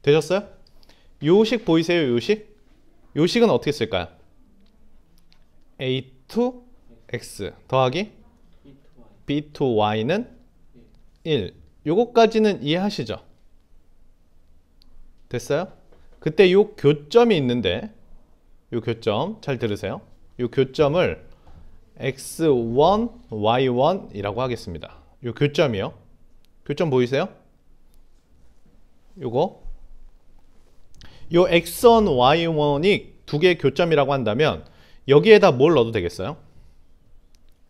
되셨어요? 요식 보이세요? 요식? 요식은 어떻게 쓸까요? A2x 더하기 B2y는 1. 요거까지는 이해하시죠? 됐어요? 그때 요 교점이 있는데, 요 교점 잘 들으세요. 요 교점을 x1, y1이라고 하겠습니다. 요 교점이요. 교점 보이세요? 요거. 요 x1, y1이 두 개의 교점이라고 한다면 여기에다 뭘 넣어도 되겠어요?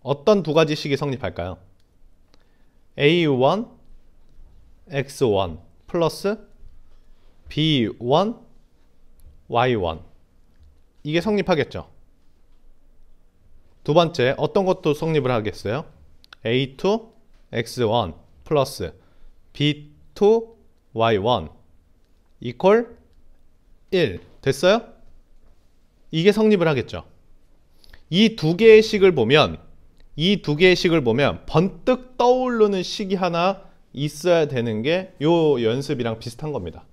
어떤 두 가지 식이 성립할까요? A1, X1 플러스 B1, Y1 이게 성립하겠죠? 두 번째 어떤 것도 성립을 하겠어요? A2, X1 플러스 B2, Y1 이퀄 1 됐어요? 이게 성립을 하겠죠? 이 두 개의 식을 보면 번뜩 떠오르는 식이 하나 있어야 되는 게 요 연습이랑 비슷한 겁니다.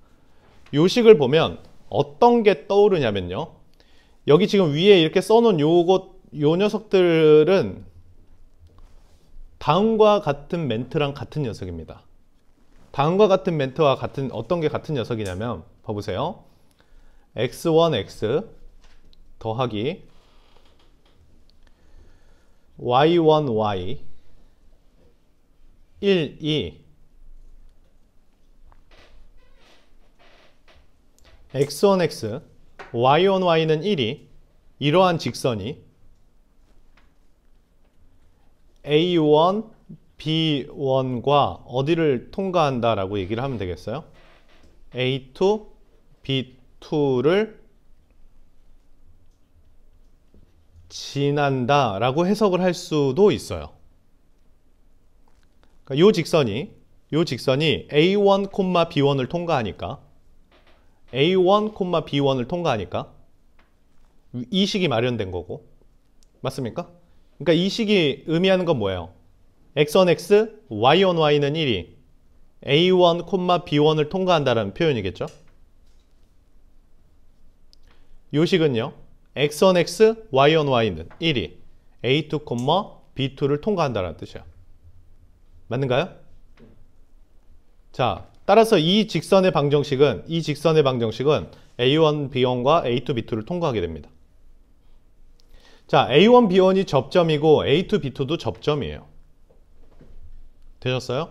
요 식을 보면 어떤 게 떠오르냐면요. 여기 지금 위에 이렇게 써놓은 요 녀석들은 다음과 같은 멘트랑 같은 녀석입니다. 다음과 같은 멘트와 같은 어떤 게 같은 녀석이냐면 봐보세요. x1x 더하기 y1y 1, 2 x1x y1y는 1이 이러한 직선이 A1, B1과 어디를 통과한다 라고 얘기를 하면 되겠어요? A2, B2를 지난다 라고 해석을 할 수도 있어요. 그러니까 요 직선이 A1, B1을 통과하니까 A1, B1을 통과하니까 이 식이 마련된 거고 맞습니까? 그러니까 이 식이 의미하는 건 뭐예요? x1x, y1y는 1이 A1, B1을 통과한다는 표현이겠죠? 요 식은요. x1x, y1y는 1이 A2, B2를 통과한다는 뜻이야. 맞는가요? 자, 따라서 이 직선의 방정식은 A1, B1과 A2, B2를 통과하게 됩니다. 자, A1, B1이 접점이고 A2, B2도 접점이에요. 되셨어요?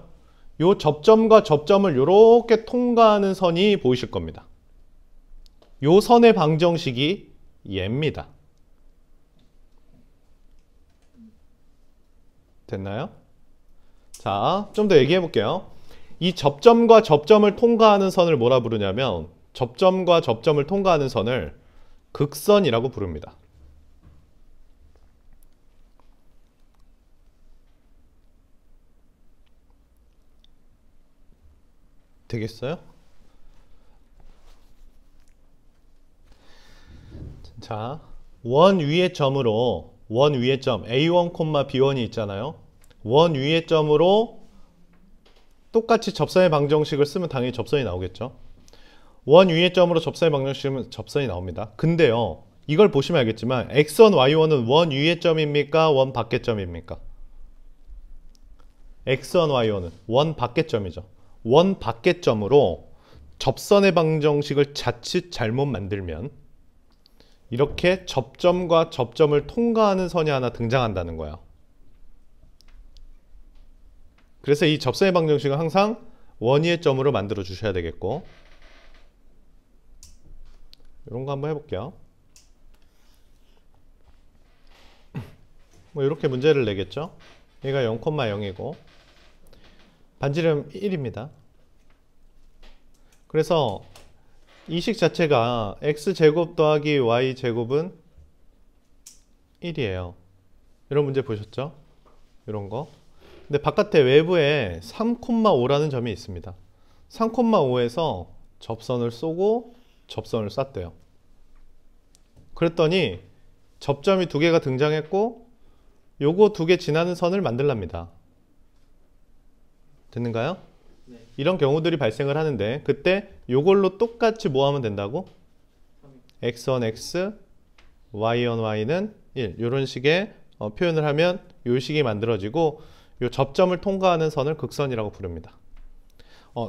요 접점과 접점을 이렇게 통과하는 선이 보이실 겁니다. 요 선의 방정식이 얘입니다. 됐나요? 자, 좀 더 얘기해 볼게요. 이 접점과 접점을 통과하는 선을 뭐라 부르냐면 접점과 접점을 통과하는 선을 극선이라고 부릅니다. 되겠어요? 자, 원 위의 점으로 원 위의 점 A1, B1이 있잖아요. 원 위의 점으로 똑같이 접선의 방정식을 쓰면 당연히 접선이 나오겠죠. 원 위의 점으로 접선의 방정식은 접선이 나옵니다. 근데요, 이걸 보시면 알겠지만 X1, Y1은 원 위의 점입니까? 원 밖의 점입니까? X1, Y1은 원 밖의 점이죠. 원 밖의 점으로 접선의 방정식을 자칫 잘못 만들면 이렇게 접점과 접점을 통과하는 선이 하나 등장한다는 거예요. 그래서 이 접선의 방정식은 항상 원위의 점으로 만들어 주셔야 되겠고, 이런 거 한번 해볼게요. 뭐 이렇게 문제를 내겠죠. 얘가 0,0이고 반지름 1입니다. 그래서 이 식 자체가 x제곱 더하기 y제곱은 1이에요. 이런 문제 보셨죠? 이런 거. 근데 바깥에 외부에 3,5라는 점이 있습니다. 3,5에서 접선을 쏘고 접선을 쐈대요. 그랬더니 접점이 두 개가 등장했고 요거 두 개 지나는 선을 만들랍니다. 됐는가요? 네. 이런 경우들이 발생을 하는데 그때 요걸로 똑같이 뭐 하면 된다고? x1, x, y1, y는 1 이런 식의 표현을 하면 요 식이 만들어지고 요 접점을 통과하는 선을 극선이라고 부릅니다.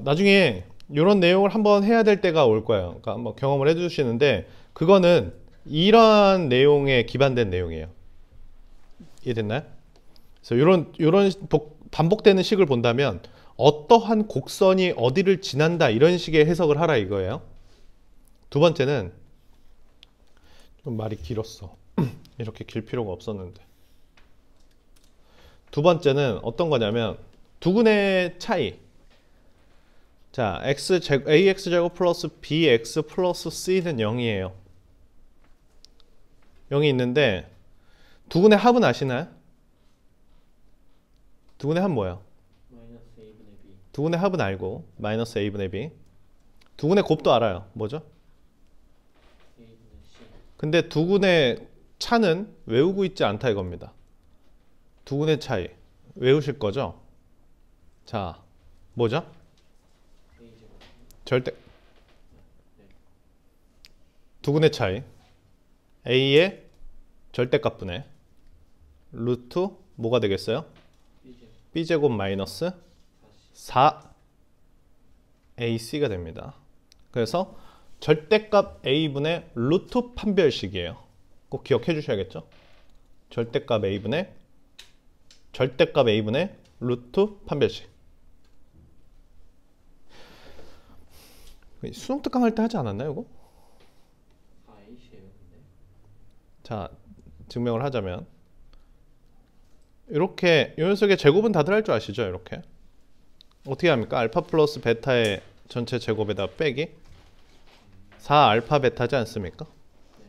나중에 이런 내용을 한번 해야 될 때가 올 거예요. 그러니까 한번 경험을 해주시는데 그거는 이러한 내용에 기반된 내용이에요. 이해됐나요? 그래서 이런 반복되는 식을 본다면 어떠한 곡선이 어디를 지난다 이런 식의 해석을 하라 이거예요. 두 번째는 좀 말이 길었어. 이렇게 길 필요가 없었는데. 두 번째는 어떤 거냐면 두근의 차이. 자, ax제곱 플러스 bx 플러스 c는 0이에요. 0이 있는데 두근의 합은 아시나요? 두근의 합 뭐예요? 마이너스 a분의 b. 두근의 합은 알고 마이너스 a분의 b. 두근의 곱도 알아요. 뭐죠? a분의 c. 근데 두근의 차는 외우고 있지 않다 이겁니다. 두근의 차이 외우실 거죠? 자, 뭐죠? a제곱. 절대 네. 두근의 차이 a의 절대값분의 루트 뭐가 되겠어요? b제곱. b제곱 마이너스 4ac가 됩니다. 그래서 절대값 a분의 루트 판별식이에요. 꼭 기억해 주셔야겠죠? 절대값 a분의 루트 판별식. 수능 특강 할 때 하지 않았나요, 이거? a시에요 근데. 자, 증명을 하자면 이렇게 이 녀석의 제곱은 다들 할 줄 아시죠? 이렇게 어떻게 합니까? 알파 플러스 베타의 전체 제곱에다 빼기 4알파 베타지 않습니까? 네.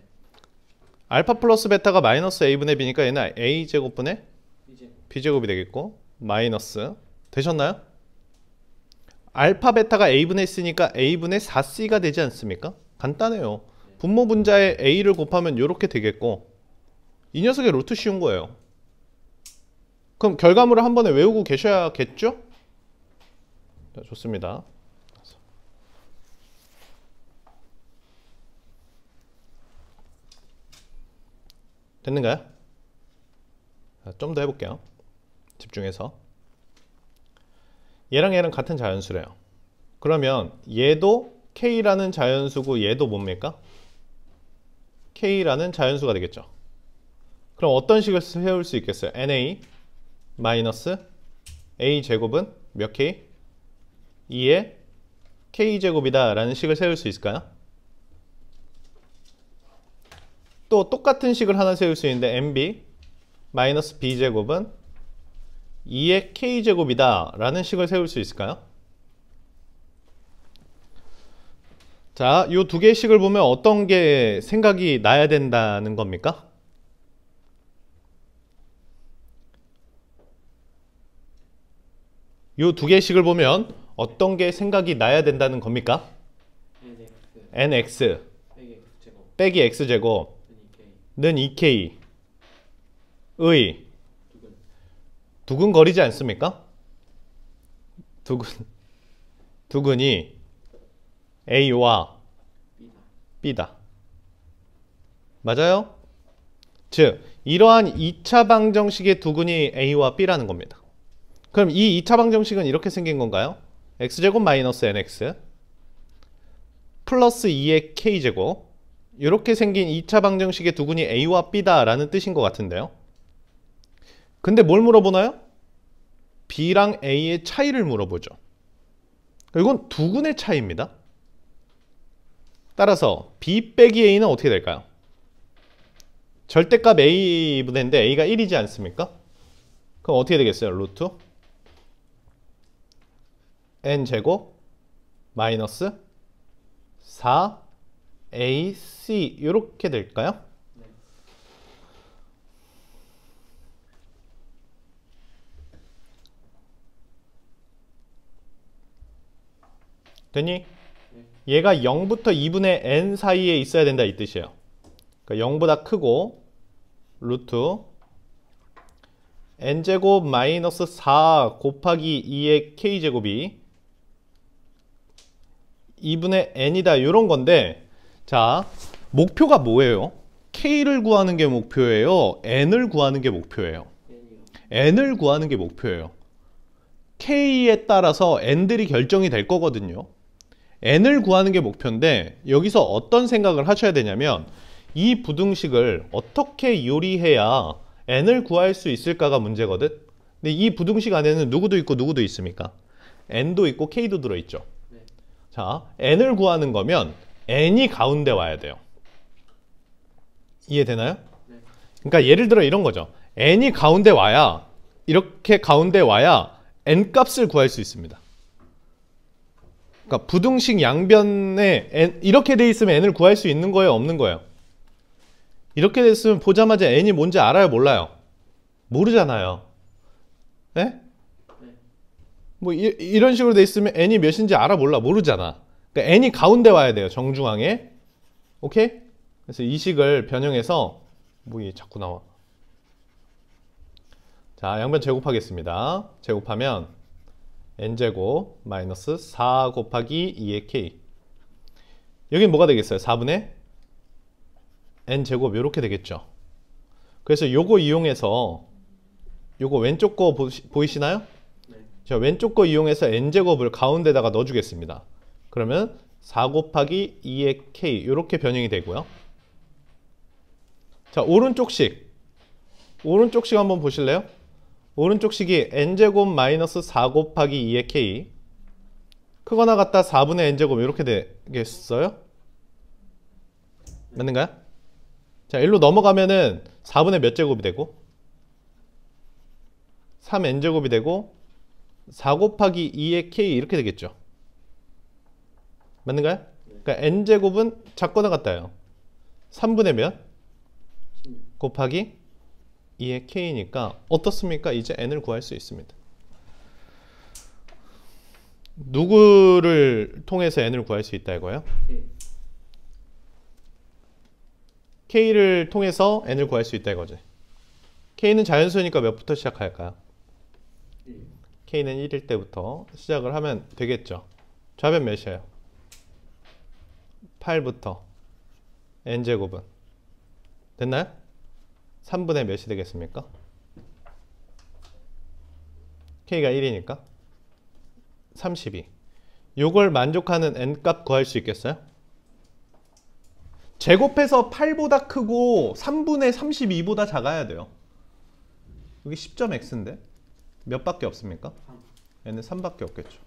알파 플러스 베타가 마이너스 a분의 b니까 얘는 a제곱분의 b제곱. b제곱이 되겠고 마이너스 되셨나요? 알파 베타가 a분의 c니까 a분의 4c가 되지 않습니까? 간단해요. 분모 분자에 a를 곱하면 이렇게 되겠고 이 녀석의 루트 씌운 거예요. 그럼 결과물을 한 번에 외우고 계셔야겠죠? 자, 좋습니다. 됐는가요? 좀 더 해볼게요. 집중해서. 얘랑 얘랑 같은 자연수래요. 그러면 얘도 K라는 자연수고 얘도 뭡니까? K라는 자연수가 되겠죠. 그럼 어떤 식을 세울 수 있겠어요? NA 마이너스 A 제곱은 몇 K? 2의 K 제곱이다 라는 식을 세울 수 있을까요? 또 똑같은 식을 하나 세울 수 있는데 MB 마이너스 B 제곱은 2의 K 제곱이다 라는 식을 세울 수 있을까요? 자, 이 두 개의 식을 보면 어떤 게 생각이 나야 된다는 겁니까? 이 두 개의 식을 보면 어떤 게 생각이 나야 된다는 겁니까? nx 빼기 x제곱는 2k 의 두근거리지 않습니까? 두근이 A와 B다. 맞아요? 즉, 이러한 2차 방정식의 두근이 A와 B라는 겁니다. 그럼 이 2차 방정식은 이렇게 생긴 건가요? x제곱 마이너스 nx 플러스 2의 k제곱 이렇게 생긴 2차 방정식의 두근이 A와 B다 라는 뜻인 것 같은데요. 근데 뭘 물어보나요? B랑 A의 차이를 물어보죠. 이건 두근의 차이입니다. 따라서 B 빼기 A는 어떻게 될까요? 절대값 A분의인데 A가 1이지 않습니까? 그럼 어떻게 되겠어요? 루트 N제곱 마이너스 4AC 이렇게 될까요? 됐니? 얘가 0부터 2분의 n 사이에 있어야 된다 이 뜻이에요. 그러니까 0보다 크고 루트 n제곱 마이너스 4 곱하기 2의 k제곱이 2분의 n이다 이런 건데, 자, 목표가 뭐예요? k를 구하는 게 목표예요? n을 구하는 게 목표예요? n을 구하는 게 목표예요. k에 따라서 n들이 결정이 될 거거든요. n을 구하는 게 목표인데 여기서 어떤 생각을 하셔야 되냐면 이 부등식을 어떻게 요리해야 n을 구할 수 있을까가 문제거든. 근데 이 부등식 안에는 누구도 있고 누구도 있습니까? n도 있고 k도 들어있죠. 자, n을 구하는 거면 n이 가운데 와야 돼요. 이해되나요? 그러니까 예를 들어 이런 거죠. n이 가운데 와야, 이렇게 가운데 와야 n 값을 구할 수 있습니다. 그러니까 부등식 양변에 n, 이렇게 돼 있으면 n을 구할 수 있는 거예요? 없는 거예요? 이렇게 됐으면 보자마자 n이 뭔지 알아요? 몰라요? 모르잖아요. 네? 뭐 이런 식으로 돼 있으면 n이 몇인지 알아? 몰라? 모르잖아. 그러니까 n이 가운데 와야 돼요. 정중앙에. 오케이? 그래서 이 식을 변형해서 뭐 이게 자꾸 나와. 자, 양변 제곱하겠습니다. 제곱하면 n제곱 마이너스 4 곱하기 2의 k. 여긴 뭐가 되겠어요? 4분의 n제곱 이렇게 되겠죠. 그래서 요거 이용해서 요거 왼쪽 거 보이시나요? 자, 왼쪽 거 이용해서 n제곱을 가운데다가 넣어주겠습니다. 그러면 4 곱하기 2의 k 이렇게 변형이 되고요. 자, 오른쪽 식 한번 보실래요? 오른쪽 식이 n제곱 마이너스 4 곱하기 2의 k 크거나 같다 4분의 n제곱 이렇게 되겠어요? 맞는가요? 자, 일로 넘어가면은 4분의 몇 제곱이 되고 3n제곱이 되고 4 곱하기 2의 k 이렇게 되겠죠. 맞는가요? 그러니까 n제곱은 작거나 같다요. 3분의 몇? 곱하기 2의 k니까 어떻습니까? 이제 n을 구할 수 있습니다. 누구를 통해서 n을 구할 수 있다 이거예요? k를 통해서 n을 구할 수 있다 이거지. k는 자연수니까 몇부터 시작할까요? k는 1일 때부터 시작을 하면 되겠죠. 좌변 몇이에요? 8부터 n제곱은 됐나요? 3분의 몇이 되겠습니까? k가 1이니까 32. 요걸 만족하는 n값 구할 수 있겠어요? 제곱해서 8보다 크고 3분의 32보다 작아야 돼요. 여기 10.x인데 몇 밖에 없습니까? n은 3밖에 없겠죠.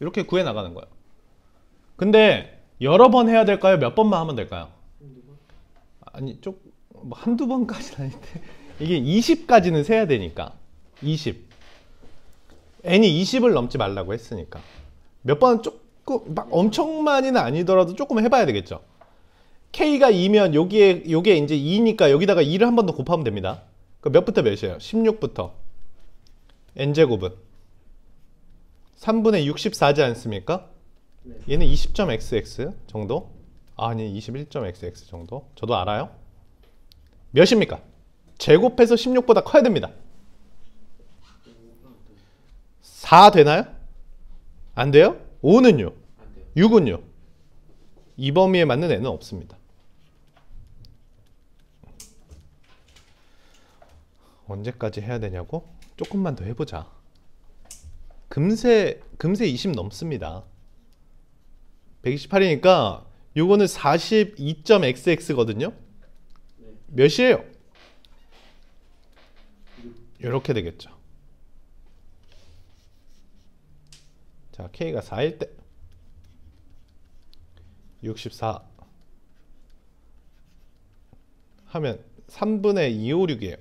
이렇게 구해 나가는 거예요. 근데 여러 번 해야 될까요? 몇 번만 하면 될까요? 아니 뭐 한두 번까지는 아닌데 이게 20까지는 세야 되니까 20 n이 20을 넘지 말라고 했으니까 몇 번은 조금 막 엄청 많이는 아니더라도 조금 해봐야 되겠죠. k가 2면 요게 이제 2니까 여기다가 2를 한 번 더 곱하면 됩니다. 그 몇부터 몇이에요? 16부터 n제곱은 3분의 64지 않습니까? 네. 얘는 20.xx 정도? 아니 21.xx 정도? 저도 알아요. 몇입니까? 제곱해서 16보다 커야 됩니다. 4 되나요? 안 돼요? 5는요? 안 돼요. 6은요? 이 범위에 맞는 애는 없습니다. 언제까지 해야 되냐고? 조금만 더 해보자. 금세 20 넘습니다. 128이니까 요거는 42.xx거든요. 네. 몇이에요? 이렇게 되겠죠. 자, k가 4일 때 64 하면 3분의 256이에요.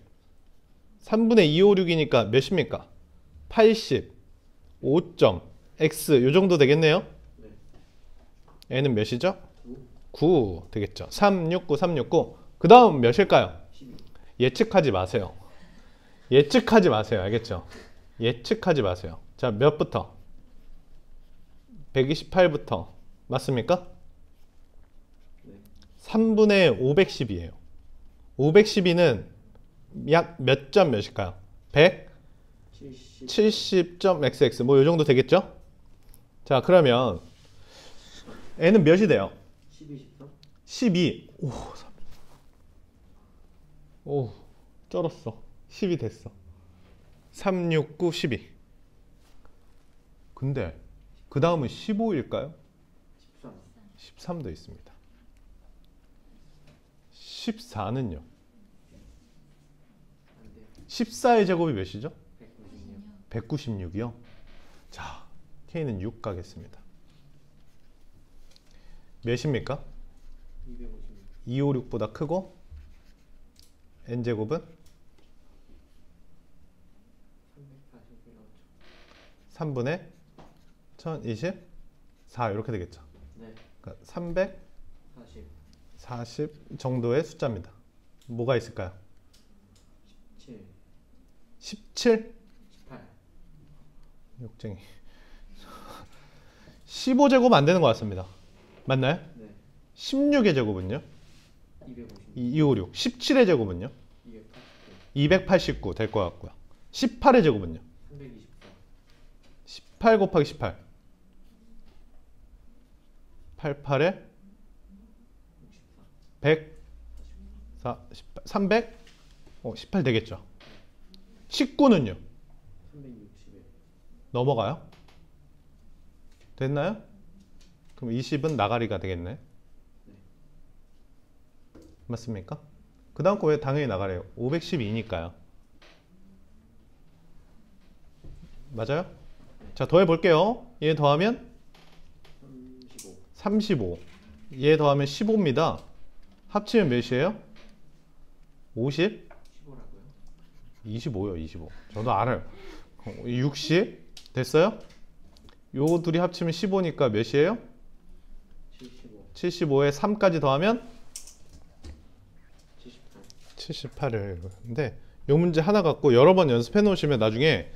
3분의 256이니까 몇입니까? 85.x 요 정도 되겠네요. 네. n은 몇이죠? 9. 9 되겠죠. 369, 369. 그 다음 몇일까요? 12. 예측하지 마세요. 예측하지 마세요. 알겠죠? 예측하지 마세요. 자, 몇부터? 128부터. 맞습니까? 네. 3분의 510이에요. 512는 약 몇 점 몇일까요? 70. 170.xx 뭐 요 정도 되겠죠? 자, 그러면 n은 몇이 돼요? 12, 13. 12. 오, 쩔었어. 10이 됐어. 3, 6, 9, 12. 근데 그 다음은 15일까요? 13. 13도 있습니다. 14는요? 안 돼요. 14의 제곱이 몇이죠? 196. 196이요. 자, k는 6 가겠습니다. 몇입니까? 256. 256보다 크고 n제곱은 340이라고. 3분의 1024 이렇게 되겠죠. 네. 그러니까 340 40. 정도의 숫자입니다. 뭐가 있을까요? 7. 17? 18. 욕쟁이. 15제곱 안 되는 것 같습니다. 맞나요? 네. 16의 제곱은요? 256. 256. 17의 제곱은요? 289. 289 될 것 같고요. 18의 제곱은요? 324. 18 곱하기 18. 88에 100, 300, 18 되겠죠. 19는요? 361. 넘어가요? 됐나요? 그럼 20은 나가리가 되겠네. 네. 맞습니까? 그 다음 거 왜 당연히 나가래요? 512니까요. 맞아요? 자, 더해 볼게요. 얘 더하면 35. 35. 얘 더하면 15입니다. 합치면 몇이에요? 50? 15라고요? 25요, 25. 저도 알아요. 60 됐어요? 요 둘이 합치면 15니까 몇이에요? 75. 75에 3까지 더하면 78. 78을. 근데 요 문제 하나 갖고 여러 번 연습해 놓으시면 나중에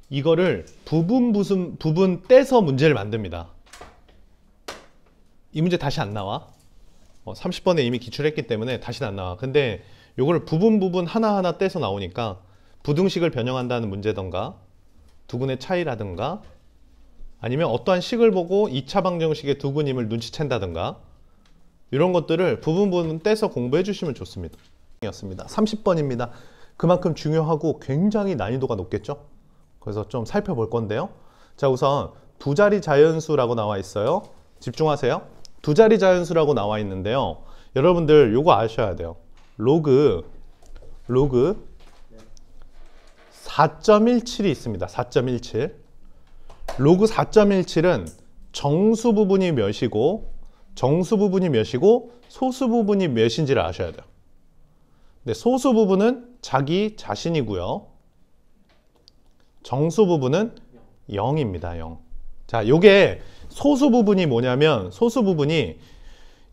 이거를 부분 떼서 문제를 만듭니다. 이 문제 다시 안 나와. 30번에 이미 기출했기 때문에 다시는 안 나와. 근데 요거를 부분 하나하나 떼서 나오니까 부등식을 변형한다는 문제던가 두근의 차이라든가 아니면 어떠한 식을 보고 2차 방정식의 두근임을 눈치챈다든가 이런 것들을 부분 떼서 공부해 주시면 좋습니다. 30번입니다. 그만큼 중요하고 굉장히 난이도가 높겠죠? 그래서 좀 살펴볼 건데요. 자, 우선 두 자리 자연수라고 나와 있어요. 집중하세요. 두 자리 자연수라고 나와 있는데요. 여러분들 요거 아셔야 돼요. 로그 4.17이 있습니다. 4.17. 로그 4.17은 정수 부분이 몇이고 소수 부분이 몇인지를 아셔야 돼요. 네, 소수 부분은 자기 자신이고요. 정수 부분은 0입니다. 0. 자, 요게 소수 부분이 뭐냐면 소수 부분이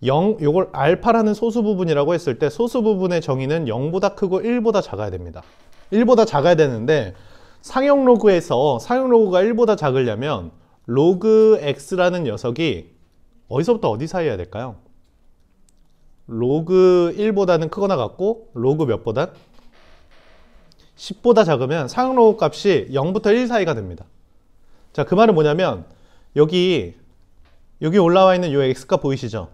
0, 요걸 알파라는 소수 부분이라고 했을 때 소수 부분의 정의는 0보다 크고 1보다 작아야 됩니다. 1보다 작아야 되는데 상용 로그에서 상용 로그가 1보다 작으려면 로그 x라는 녀석이 어디서부터 어디 사이 해야 될까요? 로그 1보다는 크거나 같고 로그 몇보다? 10보다 작으면 상용 로그 값이 0부터 1 사이가 됩니다. 자, 그 말은 뭐냐면 여기 올라와 있는 요 x값 보이시죠?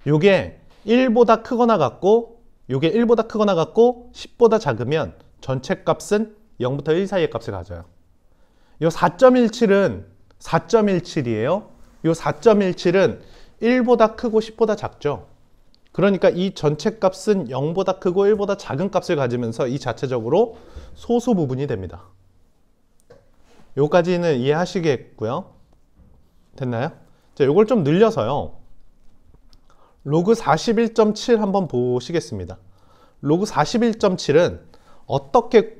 요게 1보다 크거나 같고 요게 1보다 크거나 같고 10보다 작으면 전체 값은 0부터 1 사이의 값을 가져요. 요 4.17은 4.17이에요. 요 4.17은 1보다 크고 10보다 작죠. 그러니까 이 전체 값은 0보다 크고 1보다 작은 값을 가지면서 이 자체적으로 소수 부분이 됩니다. 요까지는 이해하시겠고요. 됐나요? 자, 요걸 좀 늘려서요. 로그 41.7 한번 보시겠습니다. 로그 41.7은 어떻게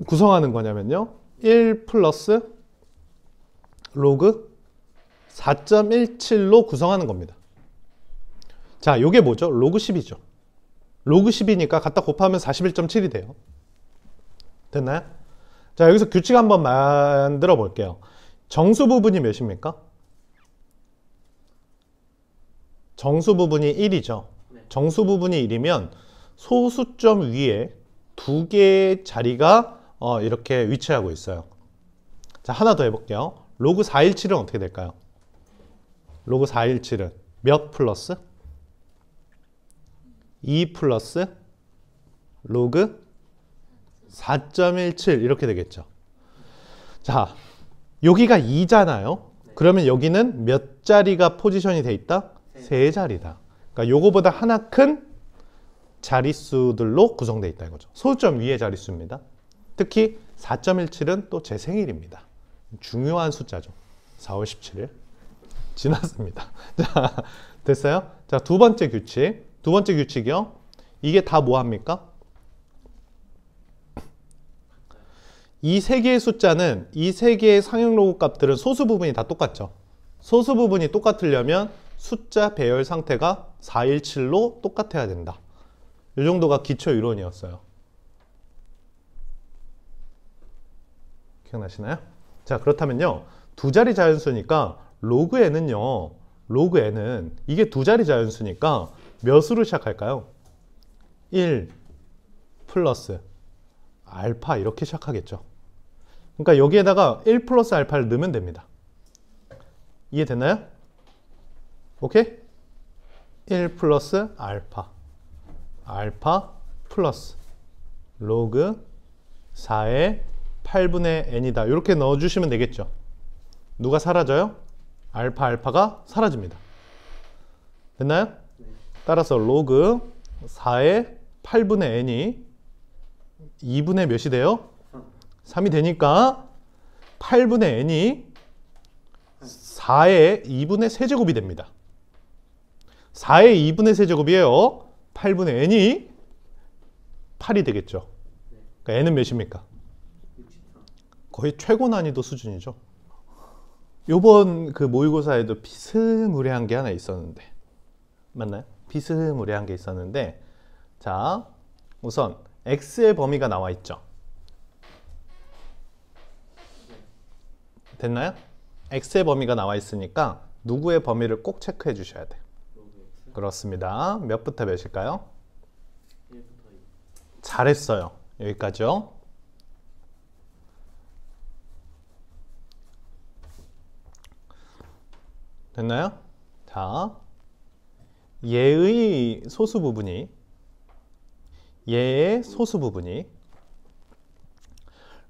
구성하는 거냐면요. 1 플러스 로그 4.17로 구성하는 겁니다. 자, 요게 뭐죠? 로그 10이죠. 로그 10이니까 갖다 곱하면 41.7이 돼요. 됐나요? 자, 여기서 규칙 한번 만들어 볼게요. 정수 부분이 몇입니까? 정수 부분이 1이죠. 정수 부분이 1이면 소수점 위에 두 개의 자리가 이렇게 위치하고 있어요. 자, 하나 더 해볼게요. 로그 417은 어떻게 될까요? 로그 417은 몇 플러스? 2 플러스 로그 4.17 이렇게 되겠죠. 자, 여기가 2잖아요. 그러면 여기는 몇 자리가 포지션이 돼 있다? 세 자리다. 그러니까 요거보다 하나 큰 자릿수들로 구성되어 있다 이거죠. 소수점 위의 자릿수입니다. 특히 4.17은 또 제 생일입니다. 중요한 숫자죠. 4월 17일. 지났습니다. 자, 됐어요? 자, 두 번째 규칙. 두 번째 규칙이요. 이게 다 뭐 합니까? 이 세 개의 숫자는 이 세 개의 상용 로그 값들은 소수 부분이 다 똑같죠. 소수 부분이 똑같으려면 숫자 배열 상태가 417로 똑같아야 된다. 이 정도가 기초 이론이었어요. 기억나시나요? 자, 그렇다면요. 두 자리 자연수니까 로그 n은요. 로그 n은 이게 두 자리 자연수니까 몇으로 시작할까요? 1 플러스 알파 이렇게 시작하겠죠. 그러니까 여기에다가 1 플러스 알파를 넣으면 됩니다. 이해됐나요? 오케이? 1 플러스 알파 플러스 로그 4의 8분의 n이다. 이렇게 넣어주시면 되겠죠. 누가 사라져요? 알파가 사라집니다. 됐나요? 따라서 로그 4의 8분의 n이 2분의 몇이 돼요? 3이 되니까 8분의 n이 4의 2분의 세제곱이 됩니다. 4의 2분의 세제곱이에요. 8분의 n이 8이 되겠죠. 그러니까 n은 몇입니까? 거의 최고 난이도 수준이죠. 요번 그 모의고사에도 비스무리한 게 하나 있었는데 맞나요? 비스무리한 게 있었는데 자, 우선 x의 범위가 나와 있죠. 됐나요? x의 범위가 나와 있으니까 누구의 범위를 꼭 체크해 주셔야 돼요. 그렇습니다. 몇부터 몇일까요? 1부터 2. 잘했어요. 여기까지요. 됐나요? 자, 얘의 소수 부분이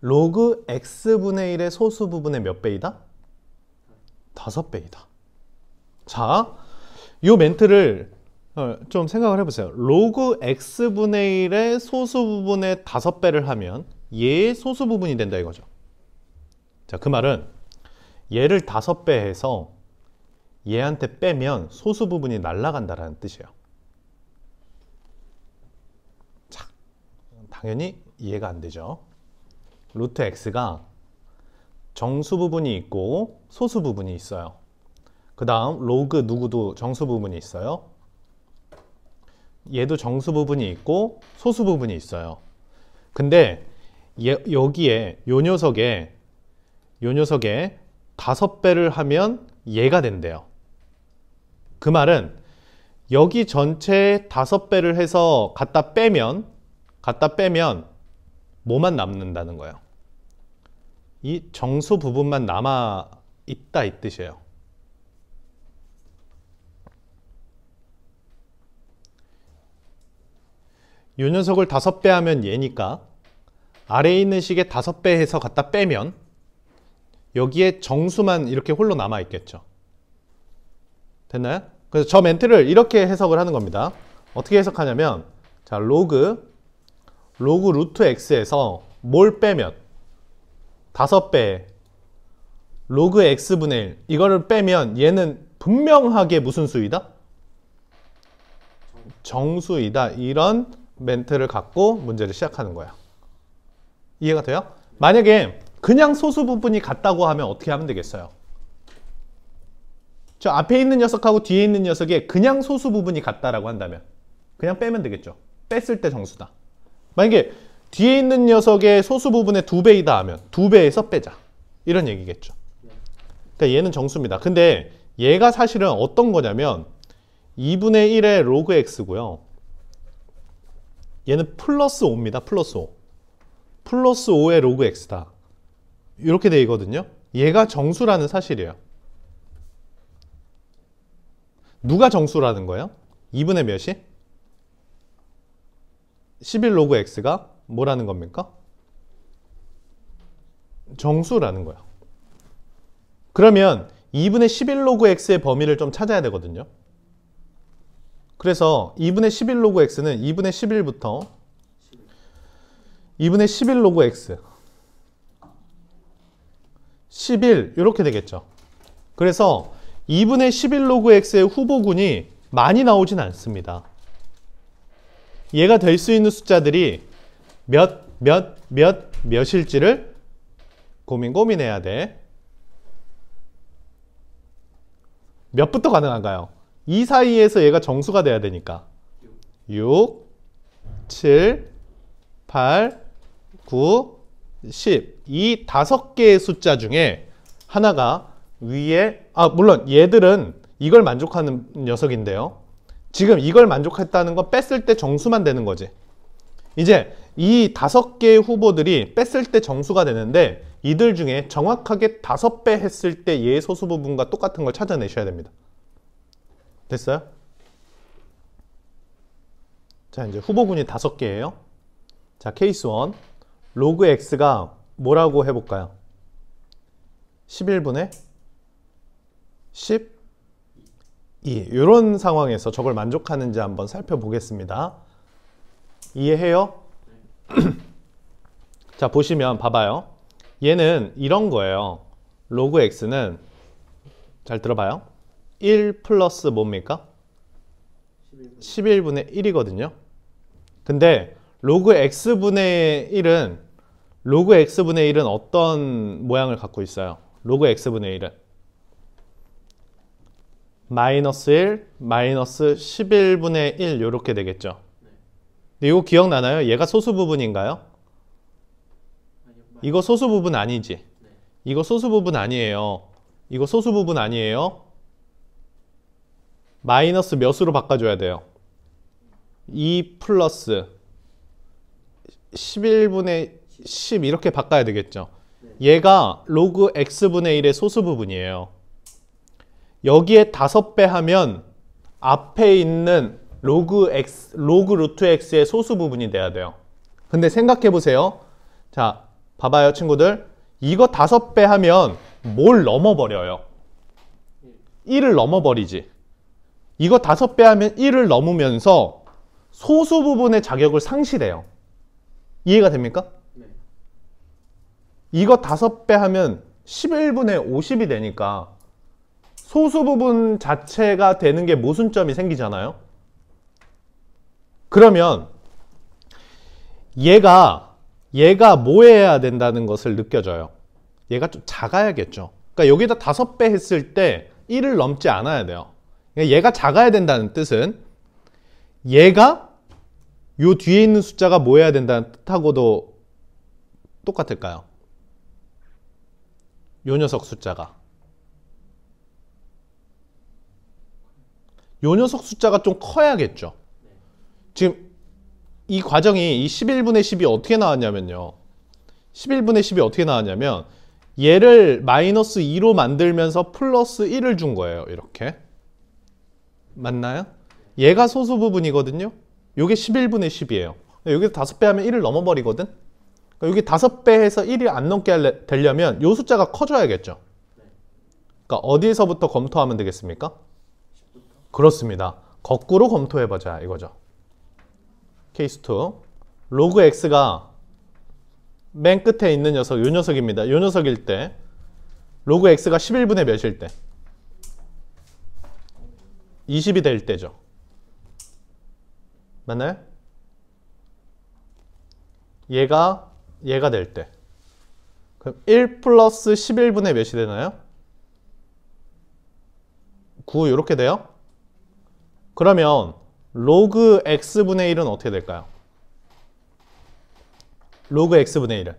로그 x분의 1의 소수 부분의 몇 배이다? 5배이다. 자, 이 멘트를 좀 생각을 해보세요. 로그 x분의 1의 소수 부분의 5배를 하면 얘의 소수 부분이 된다 이거죠. 자, 그 말은 얘를 5배 해서 얘한테 빼면 소수 부분이 날아간다라는 뜻이에요. 자, 당연히 이해가 안 되죠. 루트 x가 정수 부분이 있고 소수 부분이 있어요. 그 다음 로그 누구도 정수 부분이 있어요. 얘도 정수 부분이 있고 소수 부분이 있어요. 근데 여기에 요 녀석에 5배를 하면 얘가 된대요. 그 말은 여기 전체에 5배를 해서 갖다 빼면 뭐만 남는다는 거예요. 이 정수 부분만 남아 있다 이 뜻이에요. 이 녀석을 5배 하면 얘니까 아래에 있는 식에 5배 해서 갖다 빼면 여기에 정수만 이렇게 홀로 남아 있겠죠. 됐나요? 그래서 저 멘트를 이렇게 해석을 하는 겁니다. 어떻게 해석하냐면 자, 로그 루트 x에서 뭘 빼면 5배 로그 x분의 1 이거를 빼면 얘는 분명하게 무슨 수이다? 정수이다. 이런 멘트를 갖고 문제를 시작하는 거야. 이해가 돼요? 만약에 그냥 소수 부분이 같다고 하면 어떻게 하면 되겠어요? 저 앞에 있는 녀석하고 뒤에 있는 녀석에 그냥 소수 부분이 같다라고 한다면 그냥 빼면 되겠죠. 뺐을 때 정수다. 만약에 뒤에 있는 녀석의 소수 부분의 2배이다 하면 2배에서 빼자. 이런 얘기겠죠. 그러니까 얘는 정수입니다. 근데 얘가 사실은 어떤 거냐면 2분의 1의 로그 x고요. 얘는 플러스 5입니다. 플러스 5. 플러스 5의 로그 x다. 이렇게 되거든요. 얘가 정수라는 사실이에요. 누가 정수라는 거예요? 2분의 몇이? 11 로그 x가 뭐라는 겁니까? 정수라는 거예요. 그러면 2분의 11 로그 x의 범위를 좀 찾아야 되거든요. 그래서 2분의 11 로그 x는 2분의 11부터 2분의 11 로그 x 11 이렇게 되겠죠. 그래서 2분의 11 로그 x의 후보군이 많이 나오진 않습니다. 얘가 될 수 있는 숫자들이 몇일지를 고민해야 돼. 몇부터 가능한가요? 이 사이에서 얘가 정수가 돼야 되니까 6, 7, 8, 9, 10 이 5개의 숫자 중에 하나가 위에 물론 얘들은 이걸 만족하는 녀석인데요. 지금 이걸 만족했다는 건 뺐을 때 정수만 되는 거지. 이제 이 5개의 후보들이 뺐을 때 정수가 되는데 이들 중에 정확하게 5배 했을 때 얘의 소수 부분과 똑같은 걸 찾아내셔야 됩니다. 됐어요? 자, 이제 후보군이 5개예요. 자, 케이스 1. 로그 x가 뭐라고 해볼까요? 11분의 12. 이런 상황에서 저걸 만족하는지 한번 살펴보겠습니다. 이해해요? 자, 보시면 봐봐요. 얘는 이런 거예요. 로그 x는 잘 들어봐요. 1 플러스 뭡니까? 11분의 1이거든요. 근데 로그 x분의 1은 어떤 모양을 갖고 있어요? 로그 x분의 1은 마이너스 1, 마이너스 11분의 1 이렇게 되겠죠. 근데 이거 기억나나요? 얘가 소수 부분인가요? 이거 소수 부분 아니지? 이거 소수 부분 아니에요. 이거 소수 부분 아니에요. 마이너스 몇으로 바꿔줘야 돼요? 2 플러스 11분의 10 이렇게 바꿔야 되겠죠. 얘가 로그 x분의 1의 소수 부분이에요. 여기에 5배 하면 앞에 있는 로그 루트 x의 소수 부분이 돼야 돼요. 근데 생각해 보세요. 자, 봐봐요 친구들. 이거 5배 하면 뭘 넘어버려요? 1을 넘어버리지. 이거 5배 하면 1을 넘으면서 소수 부분의 자격을 상실해요. 이해가 됩니까? 네. 이거 5배 하면 11분의 50이 되니까 소수 부분 자체가 되는 게 모순점이 생기잖아요. 그러면 얘가 뭐 해야 된다는 것을 느껴져요. 얘가 좀 작아야겠죠. 그러니까 여기다 5배 했을 때 1을 넘지 않아야 돼요. 그러니까 얘가 작아야 된다는 뜻은 얘가 요 뒤에 있는 숫자가 뭐 해야 된다는 뜻하고도 똑같을까요? 요 녀석 숫자가. 요 녀석 숫자가 좀 커야겠죠. 지금 이 과정이 이 11분의 10이 어떻게 나왔냐면요. 11분의 10이 어떻게 나왔냐면 얘를 마이너스 2로 만들면서 플러스 1을 준 거예요. 이렇게. 맞나요? 얘가 소수 부분이거든요. 요게 11분의 10이에요. 여기서 5배 하면 1을 넘어버리거든. 그러니까 여기 5배 해서 1이 안 넘게 되려면 요 숫자가 커져야겠죠. 그러니까 어디에서부터 검토하면 되겠습니까? 그렇습니다. 거꾸로 검토해보자 이거죠. 케이스 2. 로그 x가 맨 끝에 있는 녀석, 요 녀석입니다. 요 녀석일 때 로그 x가 11분의 몇일 때? 20이 될 때죠. 맞나요? 얘가 될 때. 그럼 1 플러스 11분의 몇이 되나요? 9 이렇게 돼요? 그러면 로그 x분의 1은 어떻게 될까요? 로그 x분의 1은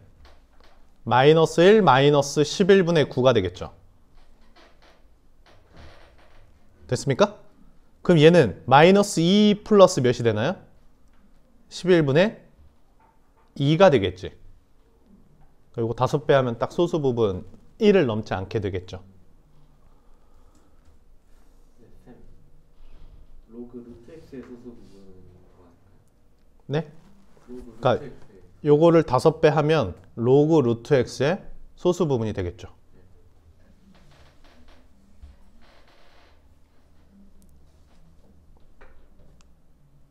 마이너스 1 마이너스 11분의 9가 되겠죠. 됐습니까? 그럼 얘는 마이너스 2 플러스 몇이 되나요? 11분의 2가 되겠지. 그리고 5배 하면 딱 소수 부분 1을 넘지 않게 되겠죠. 네, 쌤. 로그 루트 x의 소수 부분인 거 같아요. 네? 로그 루트 그러니까 x의 요거를 5배 하면 로그 루트 x의 소수 부분이 되겠죠.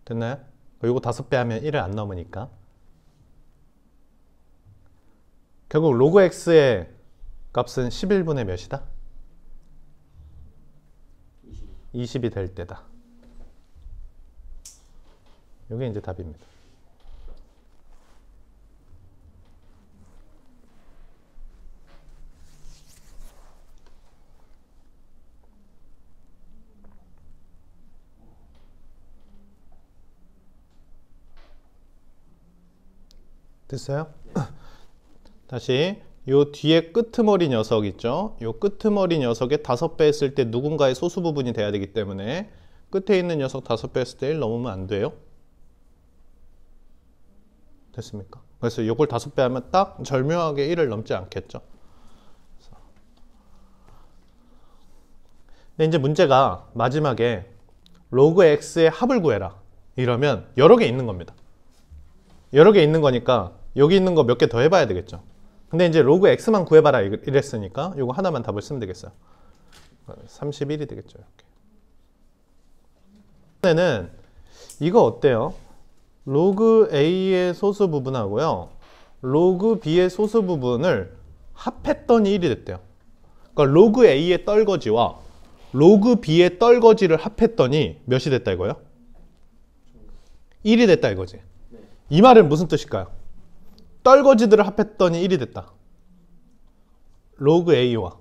됐나요? 요거 5배 하면 1을 안 넘으니까. 결국 로그 x의 값은 11분의 몇이다? 20이 될 때다. 요게 이제 답입니다. 됐어요? 네. 다시 요 뒤에 끄트머리 녀석 있죠? 요 끄트머리 녀석에 5배 했을 때 누군가의 소수 부분이 돼야 되기 때문에 끝에 있는 녀석 5배 했을 때 1 넘으면 안 돼요. 됐습니까? 그래서 요걸 5배 하면 딱 절묘하게 1을 넘지 않겠죠. 근데 이제 문제가 마지막에 로그 x의 합을 구해라 이러면 여러 개 있는 겁니다. 여러 개 있는 거니까 여기 있는 거 몇 개 더 해봐야 되겠죠. 근데 이제 로그 x만 구해봐라 이랬으니까 요거 하나만 답을 쓰면 되겠어요. 31이 되겠죠. 이렇게. 이번에는 이거 어때요? 로그 a의 소수 부분하고요 로그 b의 소수 부분을 합했더니 1이 됐대요. 그러니까 로그 a의 떨거지와 로그 b의 떨거지를 합했더니 몇이 됐다 이거예요? 1이 됐다 이거지. 이 말은 무슨 뜻일까요? 떨거지들을 합했더니 1이 됐다. 로그 a와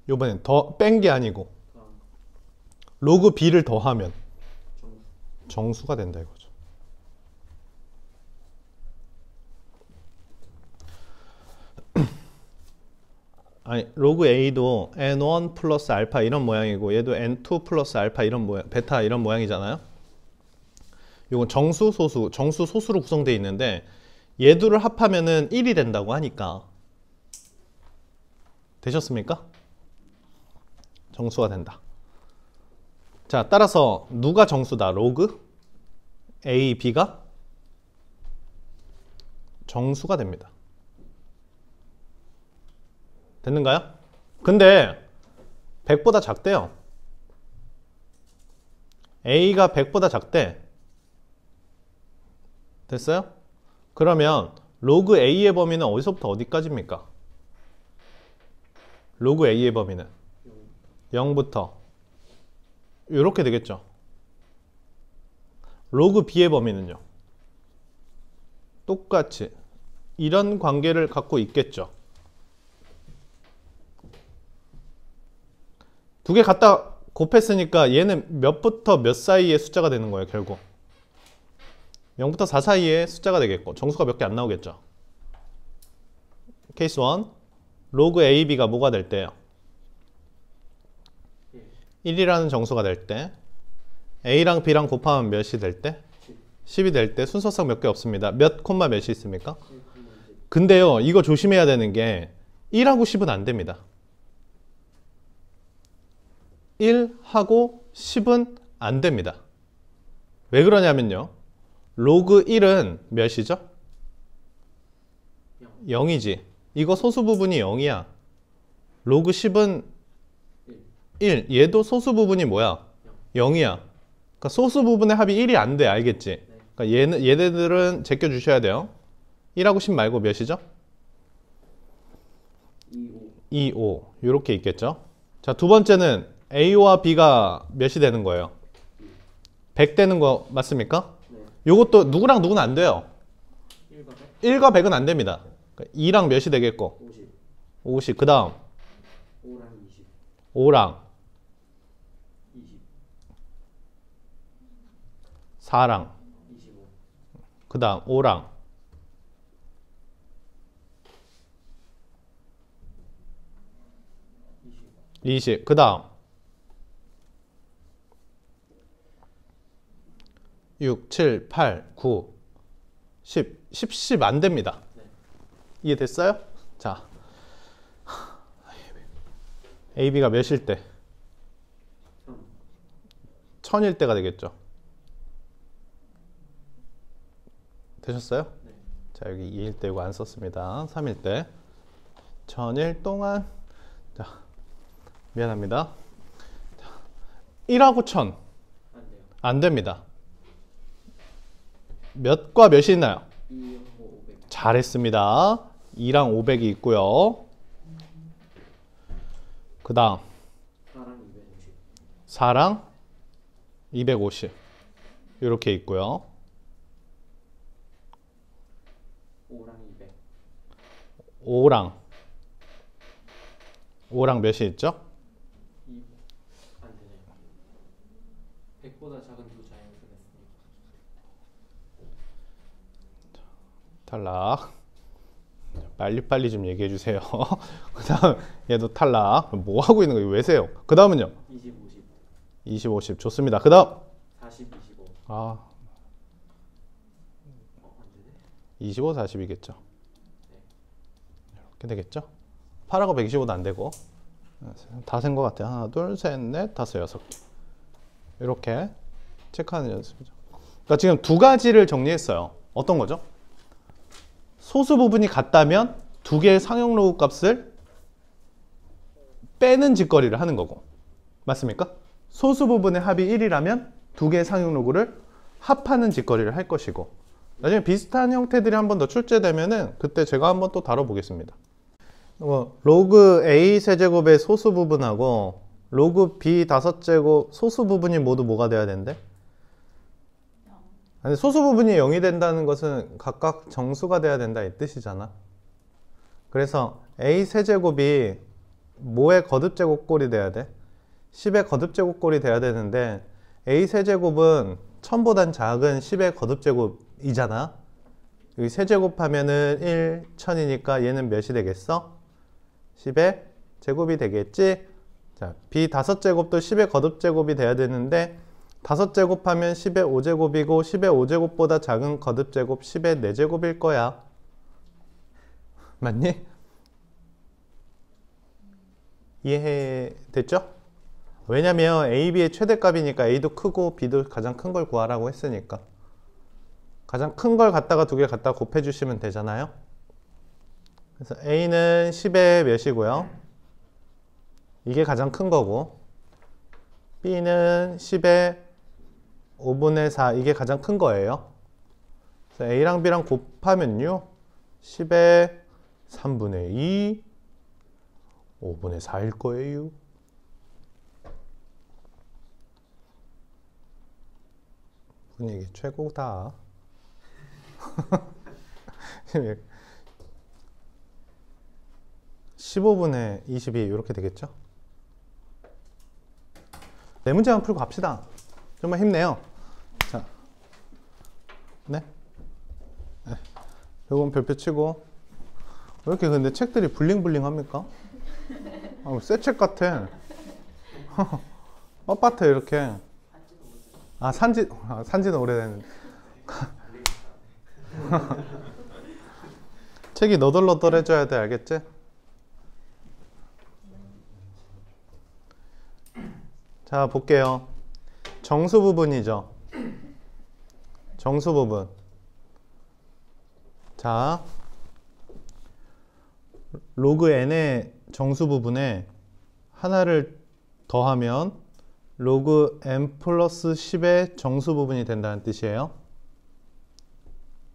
이번엔 더 뺀 게 아니고 로그 b를 더하면 정수가 된다 이거죠. 아니 로그 a도 n1 플러스 알파 이런 모양이고 얘도 n2 플러스 알파 이런 모양, 베타 이런 모양이잖아요. 이건 정수 소수, 정수 소수로 구성되어 있는데 얘들을 합하면은 1이 된다고 하니까 되셨습니까? 정수가 된다. 자, 따라서 누가 정수다? 로그 a, b가 정수가 됩니다. 됐는가요? 근데 100보다 작대요. A가 100보다 작대. 됐어요? 그러면 로그 A의 범위는 어디서부터 어디까지입니까? 로그 A의 범위는 0부터 이렇게 되겠죠. 로그 B의 범위는요? 똑같이 이런 관계를 갖고 있겠죠. 두 개 갖다 곱했으니까 얘는 몇부터 몇 사이의 숫자가 되는 거예요, 결국. 0부터 4 사이의 숫자가 되겠고 정수가 몇 개 안 나오겠죠. 케이스 1. 로그 AB가 뭐가 될 때요? 1이라는 정수가 될 때 A랑 B랑 곱하면 몇이 될 때? 10이 될 때 순서상 몇 개 없습니다. 몇 콤마 몇이 있습니까? 근데요, 이거 조심해야 되는 게 1하고 10은 안 됩니다. 1하고 10은 안 됩니다. 왜 그러냐면요. 로그 1은 몇이죠? 0이지. 이거 소수 부분이 0이야. 로그 10은 1. 얘도 소수 부분이 뭐야? 0이야. 그러니까 소수 부분의 합이 1이 안 돼. 알겠지? 그러니까 얘네들은 제껴주셔야 돼요. 1하고 10 말고 몇이죠? 2, 5. 이렇게 있겠죠? 자, 두 번째는 A와 B가 몇이 되는 거예요? 100 되는 거 맞습니까? 요것도 누구랑 누구는 안 돼요. 1과 100은 안 됩니다. 그러니까 2랑 몇이 되겠고? 50. 그 다음 5랑 20. 4랑 25. 그 다음 5랑 20. 그 다음 6, 7, 8, 9, 10. 10 안 됩니다. 이해됐어요? 자, AB가 몇일 때? 1000일 때가 되겠죠. 되셨어요? 네. 자, 여기 2일 때 이거 안 썼습니다. 3일 때 1000일 동안. 자, 미안합니다. 1하고 1000 안 됩니다. 몇과 몇이 있나요? 2하고 500. 잘했습니다. 2랑 500이 있고요. 그 다음 4랑 250. 4랑 250 이렇게 있고요. 5랑 200. 5랑 몇이 있죠? 2. 안 되네요. 100보다 작은 두 자연수 냈습니다. 탈락. 빨리빨리 좀 얘기해 주세요. 그 다음 얘도 탈락. 뭐 하고 있는 거예요? 왜 세요? 그 다음은요? 20, 50. 20, 50 좋습니다. 그 다음 40, 25. 아, 안 되네. 25, 40이겠죠. 네. 이렇게 되겠죠? 8하고 125도 안 되고 다 센 것 같아요. 하나, 둘, 셋, 넷, 다섯, 여섯 개. 이렇게 체크하는 연습이죠. 그러니까 지금 두 가지를 정리했어요. 어떤 거죠? 소수 부분이 같다면 두 개의 상용 로그 값을 빼는 짓거리를 하는 거고, 맞습니까? 소수 부분의 합이 1이라면 두 개의 상용 로그를 합하는 짓거리를 할 것이고, 나중에 비슷한 형태들이 한 번 더 출제되면은 그때 제가 한번 또 다뤄보겠습니다. 로그 A 세제곱의 소수 부분하고 로그 B 5제곱 소수 부분이 모두 뭐가 돼야 되는데? 아니, 소수 부분이 0이 된다는 것은 각각 정수가 돼야 된다 이 뜻이잖아. 그래서 A 세제곱이 뭐의 거듭제곱꼴이 돼야 돼? 10의 거듭제곱꼴이 돼야 되는데 A 세제곱은 1000보단 작은 10의 거듭제곱이잖아. 여기 세제곱하면은 1, 1000이니까 얘는 몇이 되겠어? 10의 제곱이 되겠지? 자, B 5제곱도 10의 거듭제곱이 돼야 되는데 5제곱하면 10의 5제곱이고 10의 5제곱보다 작은 거듭제곱 10의 4제곱일 거야. 맞니? 이해됐죠? 왜냐면 A, B의 최대값이니까 A도 크고 B도 가장 큰 걸 구하라고 했으니까. 가장 큰 걸 갖다가 두 개 갖다 곱해주시면 되잖아요. 그래서 A는 10의 몇이고요? 이게 가장 큰 거고, b는 10의 5분의 4, 이게 가장 큰 거예요. 그래서 a랑 b랑 곱하면요, 10의 3분의 2, 5분의 4일 거예요. 분위기 최고다. 15분의 22 이렇게 되겠죠? 네 문제만 풀고 갑시다. 정말 힘내요. 자, 네. 요건 별표 치고. 왜 이렇게 근데 책들이 블링블링 합니까? 새 책 같아. 빳빳해 이렇게. 산지는 오래됐는데. 책이 너덜너덜해져야 돼, 알겠지? 자, 볼게요. 정수 부분이죠. 정수 부분. 자, 로그 n의 정수 부분에 하나를 더하면 로그 n 플러스 10의 정수 부분이 된다는 뜻이에요.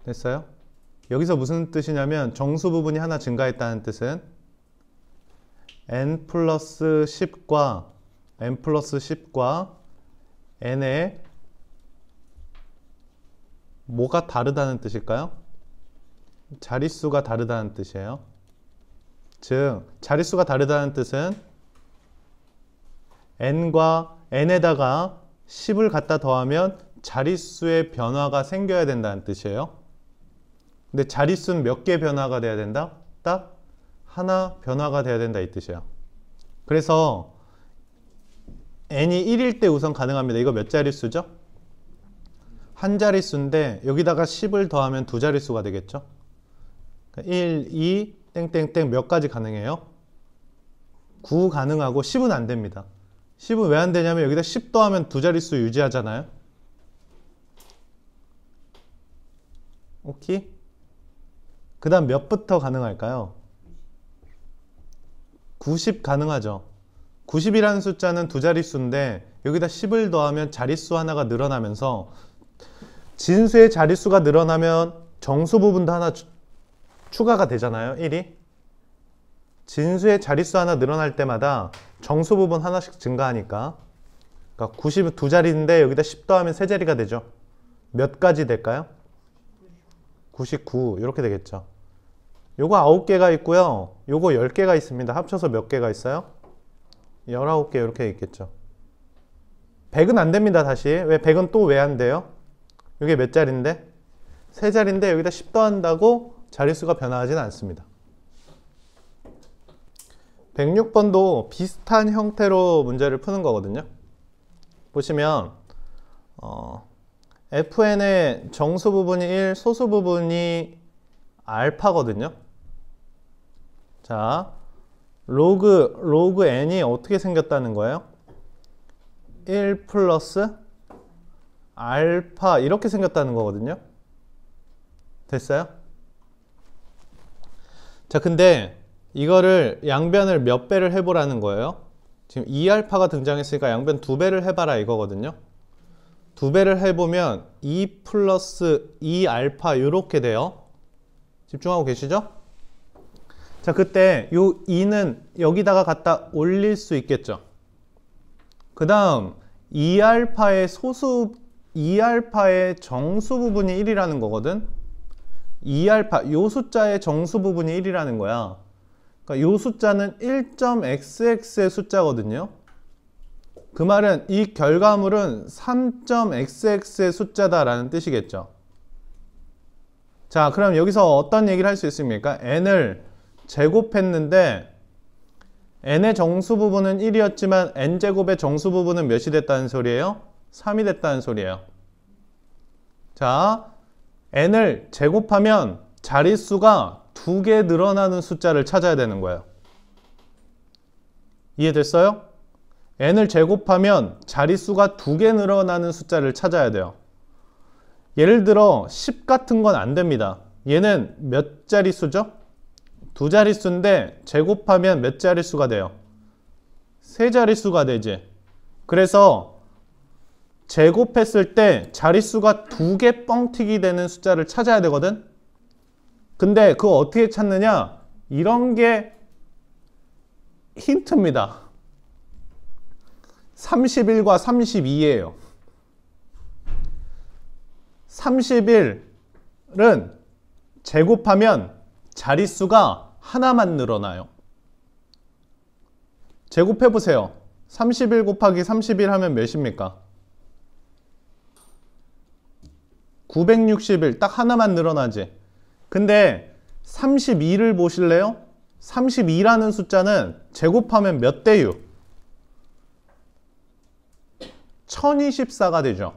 됐어요? 여기서 무슨 뜻이냐면 정수 부분이 하나 증가했다는 뜻은 n 플러스 10과 n의 뭐가 다르다는 뜻일까요? 자릿수가 다르다는 뜻이에요. 즉, 자릿수가 다르다는 뜻은 n에다가 10을 갖다 더하면 자릿수의 변화가 생겨야 된다는 뜻이에요. 근데 자릿수는 몇 개 변화가 돼야 된다? 딱 하나 변화가 돼야 된다 이 뜻이에요. 그래서 n이 1일 때 우선 가능합니다. 이거 몇 자릿수죠? 한 자릿수인데 여기다가 10을 더하면 두 자릿수가 되겠죠? 1, 2, 땡땡땡 몇 가지 가능해요? 9 가능하고 10은 안 됩니다. 10은 왜 안 되냐면 여기다 10 더하면 두 자릿수 유지하잖아요. 오케이? 그 다음 몇부터 가능할까요? 90 가능하죠. 90이라는 숫자는 두 자릿수인데 여기다 10을 더하면 자릿수 하나가 늘어나면서 진수의 자릿수가 늘어나면 정수 부분도 하나 추가가 되잖아요. 1이. 진수의 자릿수 하나 늘어날 때마다 정수 부분 하나씩 증가하니까, 그러니까 90은 두 자리인데 여기다 10 더하면 세 자리가 되죠. 몇 가지 될까요? 99 이렇게 되겠죠. 요거 9개가 있고요. 요거 10개가 있습니다. 합쳐서 몇 개가 있어요? 19개 이렇게 있겠죠. 100은 안 됩니다. 다시. 왜 100은 또 왜 안 돼요? 이게 몇 자리인데? 세 자리인데 여기다 10 더한다고 자릿수가 변화하지는 않습니다. 106번도 비슷한 형태로 문제를 푸는 거거든요. 보시면 fn의 정수 부분이 1, 소수 부분이 알파거든요. 자, 로그 n이 어떻게 생겼다는 거예요? 1 플러스 알파 이렇게 생겼다는 거거든요. 됐어요? 자, 근데 이거를 양변을 몇 배를 해보라는 거예요. 지금 2알파가 등장했으니까 양변 2배를 해봐라 이거거든요. 2배를 해보면 2 플러스 2알파 이렇게 돼요. 집중하고 계시죠? 자, 그때 요 2는 여기다가 갖다 올릴 수 있겠죠. 그 다음 2알파의 정수 부분이 1이라는 거거든. 2알파 요 숫자의 정수 부분이 1이라는 거야. 그러니까 요 숫자는 1.xx의 숫자거든요. 그 말은 이 결과물은 3.xx의 숫자다라는 뜻이겠죠. 자, 그럼 여기서 어떤 얘기를 할 수 있습니까? n을 제곱했는데 n의 정수 부분은 1이었지만 n제곱의 정수 부분은 몇이 됐다는 소리예요? 3이 됐다는 소리예요. 자, n을 제곱하면 자릿수가 2개 늘어나는 숫자를 찾아야 되는 거예요. 이해됐어요? n을 제곱하면 자릿수가 2개 늘어나는 숫자를 찾아야 돼요. 예를 들어 10 같은 건 안 됩니다. 얘는 몇 자릿수죠? 두 자릿수인데 제곱하면 몇 자릿수가 돼요? 세 자릿수가 되지. 그래서 제곱했을 때 자릿수가 2개 뻥튀기 되는 숫자를 찾아야 되거든. 근데 그거 어떻게 찾느냐? 이런 게 힌트입니다. 31과 32예요. 31은 제곱하면 자릿수가 하나만 늘어나요. 제곱해보세요. 31 곱하기 31 하면 몇입니까? 961. 딱 하나만 늘어나지. 근데 32를 보실래요? 32라는 숫자는 제곱하면 몇 대유? 1024가 되죠.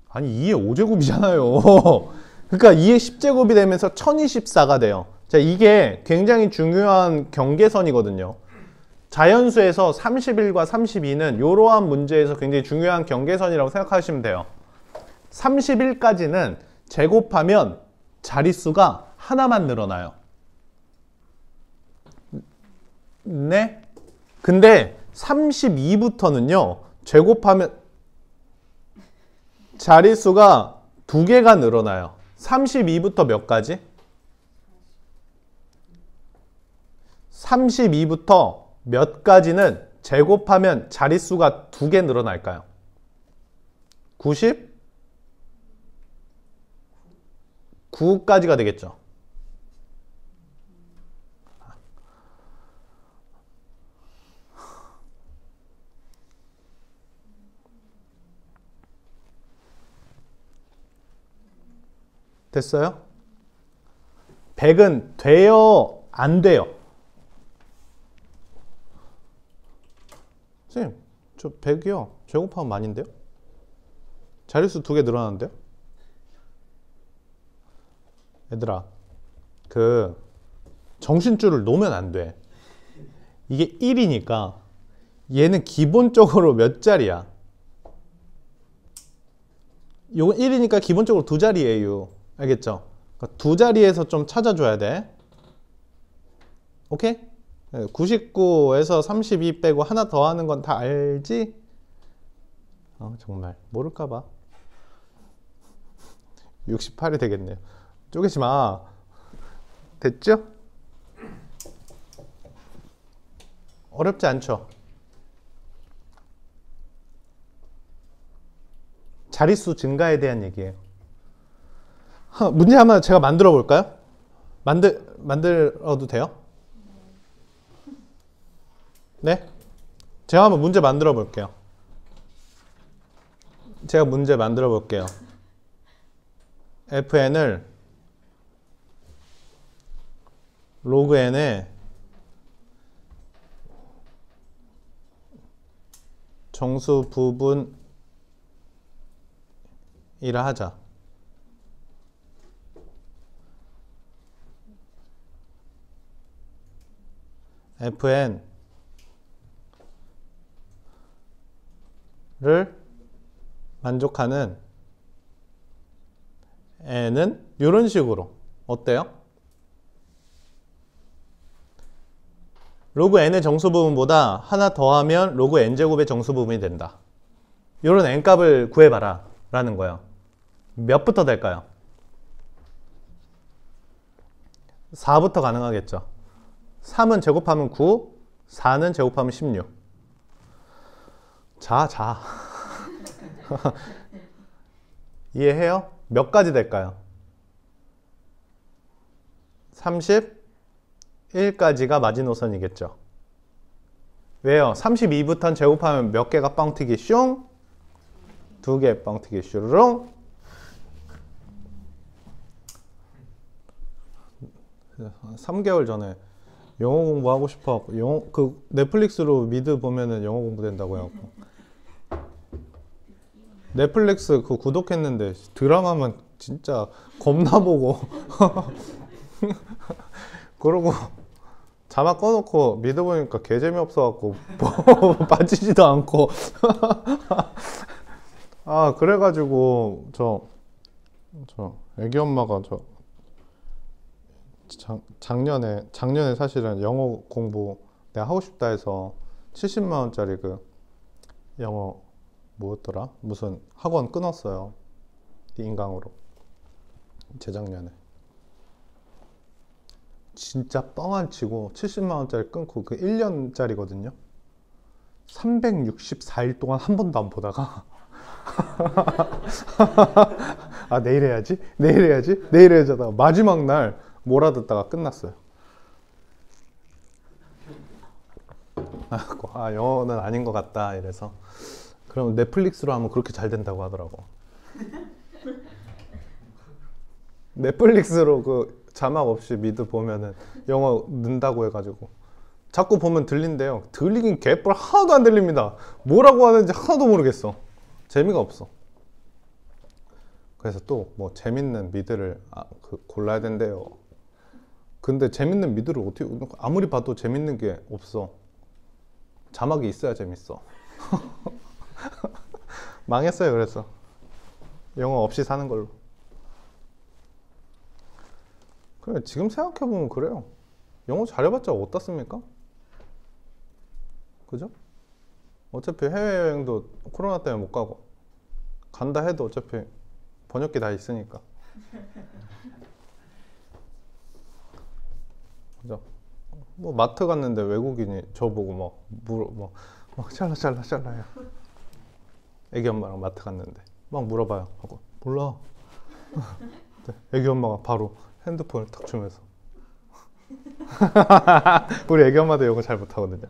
아니 2의 5제곱이잖아요. 그러니까 2의 10제곱이 되면서 1024가 돼요. 자, 이게 굉장히 중요한 경계선이거든요. 자연수에서 31과 32는 이러한 문제에서 굉장히 중요한 경계선이라고 생각하시면 돼요. 31까지는 제곱하면 자릿수가 하나만 늘어나요. 네? 근데 32부터는요, 제곱하면 자릿수가 2개가 늘어나요. 32부터 몇 가지? 32부터 몇 가지는 제곱하면 자릿수가 2개 늘어날까요? 90? 9까지가 되겠죠. 됐어요? 100은 돼요? 안 돼요? 선생님, 저 100이요. 제곱하면 만인데요? 자릿수 2개 늘어나는데요? 얘들아, 그 정신줄을 놓으면 안 돼. 이게 1이니까 얘는 기본적으로 몇 자리야? 요건 1이니까 기본적으로 2자리예요. 알겠죠? 그러니까 2자리에서 좀 찾아줘야 돼. 오케이? 99에서 32 빼고 하나 더 하는 건 다 알지? 정말 모를까봐. 68이 되겠네요. 쪼개지 마. 됐죠? 어렵지 않죠? 자릿수 증가에 대한 얘기예요. 문제 하나 제가 만들어 볼까요? 만들어도 돼요? 네? 제가 한번 문제 만들어 볼게요. 제가 문제 만들어 볼게요. fn을 log n의 정수 부분이라 하자. fn를 만족하는 n은 이런 식으로 어때요? 로그 n의 정수 부분보다 하나 더하면 로그 n제곱의 정수 부분이 된다. 이런 n값을 구해봐라 라는 거예요. 몇부터 될까요? 4부터 가능하겠죠. 3은 제곱하면 9, 4는 제곱하면 16. 자. 이해해요? 몇 가지 될까요? 31까지가 마지노선이겠죠. 왜요? 32부터는 제곱하면 몇 개가 뻥튀기 슝? 2개 뻥튀기 슈르롱. 한 3개월 전에 영어 공부하고 싶어갖고 넷플릭스로 미드 보면은 영어 공부 된다고 해갖고 넷플릭스 그거 구독했는데 드라마만 진짜 겁나 보고 그러고 자막 꺼놓고 미드 보니까 개 재미없어갖고 빠지지도 않고 그래가지고 저 애기 엄마가 작년에 사실은 영어 공부 내가 하고 싶다 해서 70만 원짜리 그 영어 뭐였더라? 무슨 학원 끊었어요. 인강으로. 재작년에. 진짜 뻥 안 치고 70만 원짜리 끊고 그 1년짜리거든요. 364일 동안 한 번도 안 보다가 아 내일 해야지 하다가 마지막 날 몰아듣다가 끝났어요. 아 영어는 아닌 것 같다 이래서 그럼 넷플릭스로 하면 그렇게 잘 된다고 하더라고. 넷플릭스로 그 자막 없이 미드 보면은 영어 는다고 해가지고 자꾸 보면 들린대요. 들리긴 개뿔 하나도 안 들립니다. 뭐라고 하는지 하나도 모르겠어. 재미가 없어. 그래서 또 뭐 재밌는 미드를 골라야 된대요. 근데 재밌는 미드를 어떻게 아무리 봐도 재밌는 게 없어. 자막이 있어야 재밌어. 망했어요. 그래서 영어 없이 사는 걸로. 그래 지금 생각해보면 그래요. 영어 잘해봤자 어디다 씁니까? 그죠? 어차피 해외여행도 코로나 때문에 못 가고 간다 해도 어차피 번역기 다 있으니까. 그죠? 뭐 마트 갔는데 외국인이 저보고 막 잘라요. 애기 엄마랑 마트 갔는데 막 물어봐요. 하고 몰라. 애기 엄마가 바로 핸드폰을 탁 주면서 우리 애기 엄마도 영어 잘 못하거든요.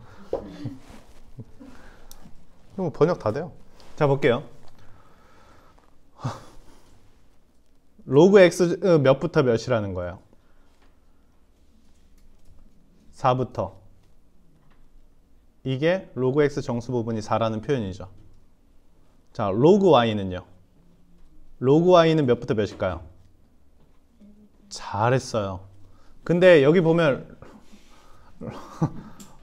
뭐 번역 다 돼요. 자 볼게요. 로그 x 몇부터 몇이라는 거예요? 4부터. 이게 로그 x 정수 부분이 4라는 표현이죠. 자 로그 y는요? 로그 y는 몇부터 몇일까요? 잘했어요. 근데 여기 보면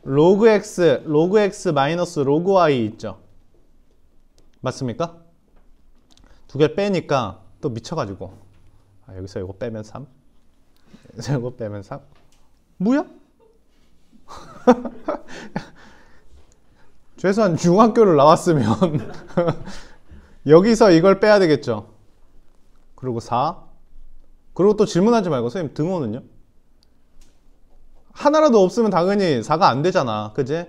로그 x 마이너스 로그 y 있죠? 맞습니까? 두 개 빼니까 또 미쳐가지고 여기서 이거 빼면 3 여기서 이거 빼면 3 뭐야? 최소한 중학교를 나왔으면 여기서 이걸 빼야 되겠죠. 그리고 4 그리고 또 질문하지 말고 선생님 등호는요? 하나라도 없으면 당연히 4가 안 되잖아. 그지?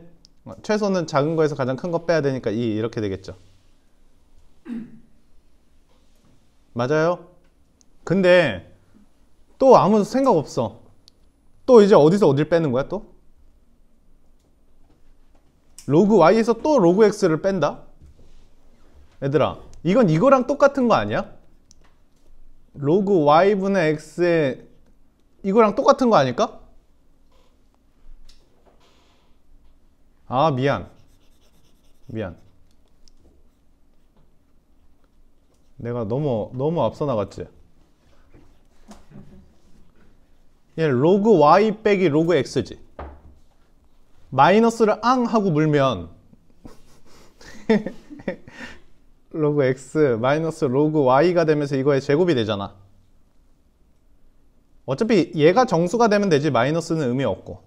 최소는 작은 거에서 가장 큰 거 빼야 되니까 2 이렇게 되겠죠. 맞아요? 근데 또 아무 생각 없어. 또 이제 어디서 어딜 빼는 거야 또? 로그 y에서 또 로그 x를 뺀다? 얘들아 이건 이거랑 똑같은 거 아니야? 로그 y분의 x에 이거랑 똑같은 거 아닐까? 아 미안 내가 너무 앞서 나갔지. 얘 로그 y 빼기 로그 x지. 마이너스를 앙 하고 물면 로그 x 마이너스 로그 y가 되면서 이거의 제곱이 되잖아. 어차피 얘가 정수가 되면 되지 마이너스는 의미 없고.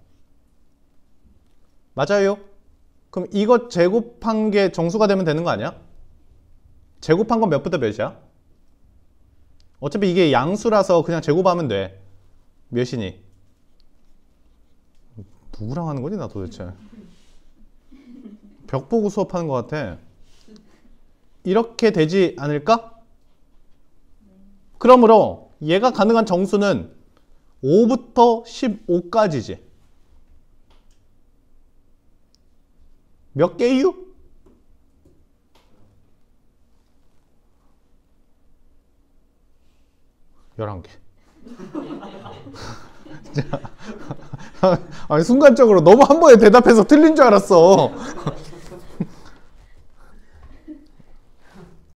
맞아요? 그럼 이거 제곱한 게 정수가 되면 되는 거 아니야? 제곱한 건 몇부터 몇이야? 어차피 이게 양수라서 그냥 제곱하면 돼. 몇이니? 누구랑 하는 거지 나 도대체? 벽 보고 수업하는 것 같아. 이렇게 되지 않을까? 그러므로 얘가 가능한 정수는 5부터 15까지지. 몇 개유? 11개. 아니 순간적으로 너무 한 번에 대답해서 틀린 줄 알았어.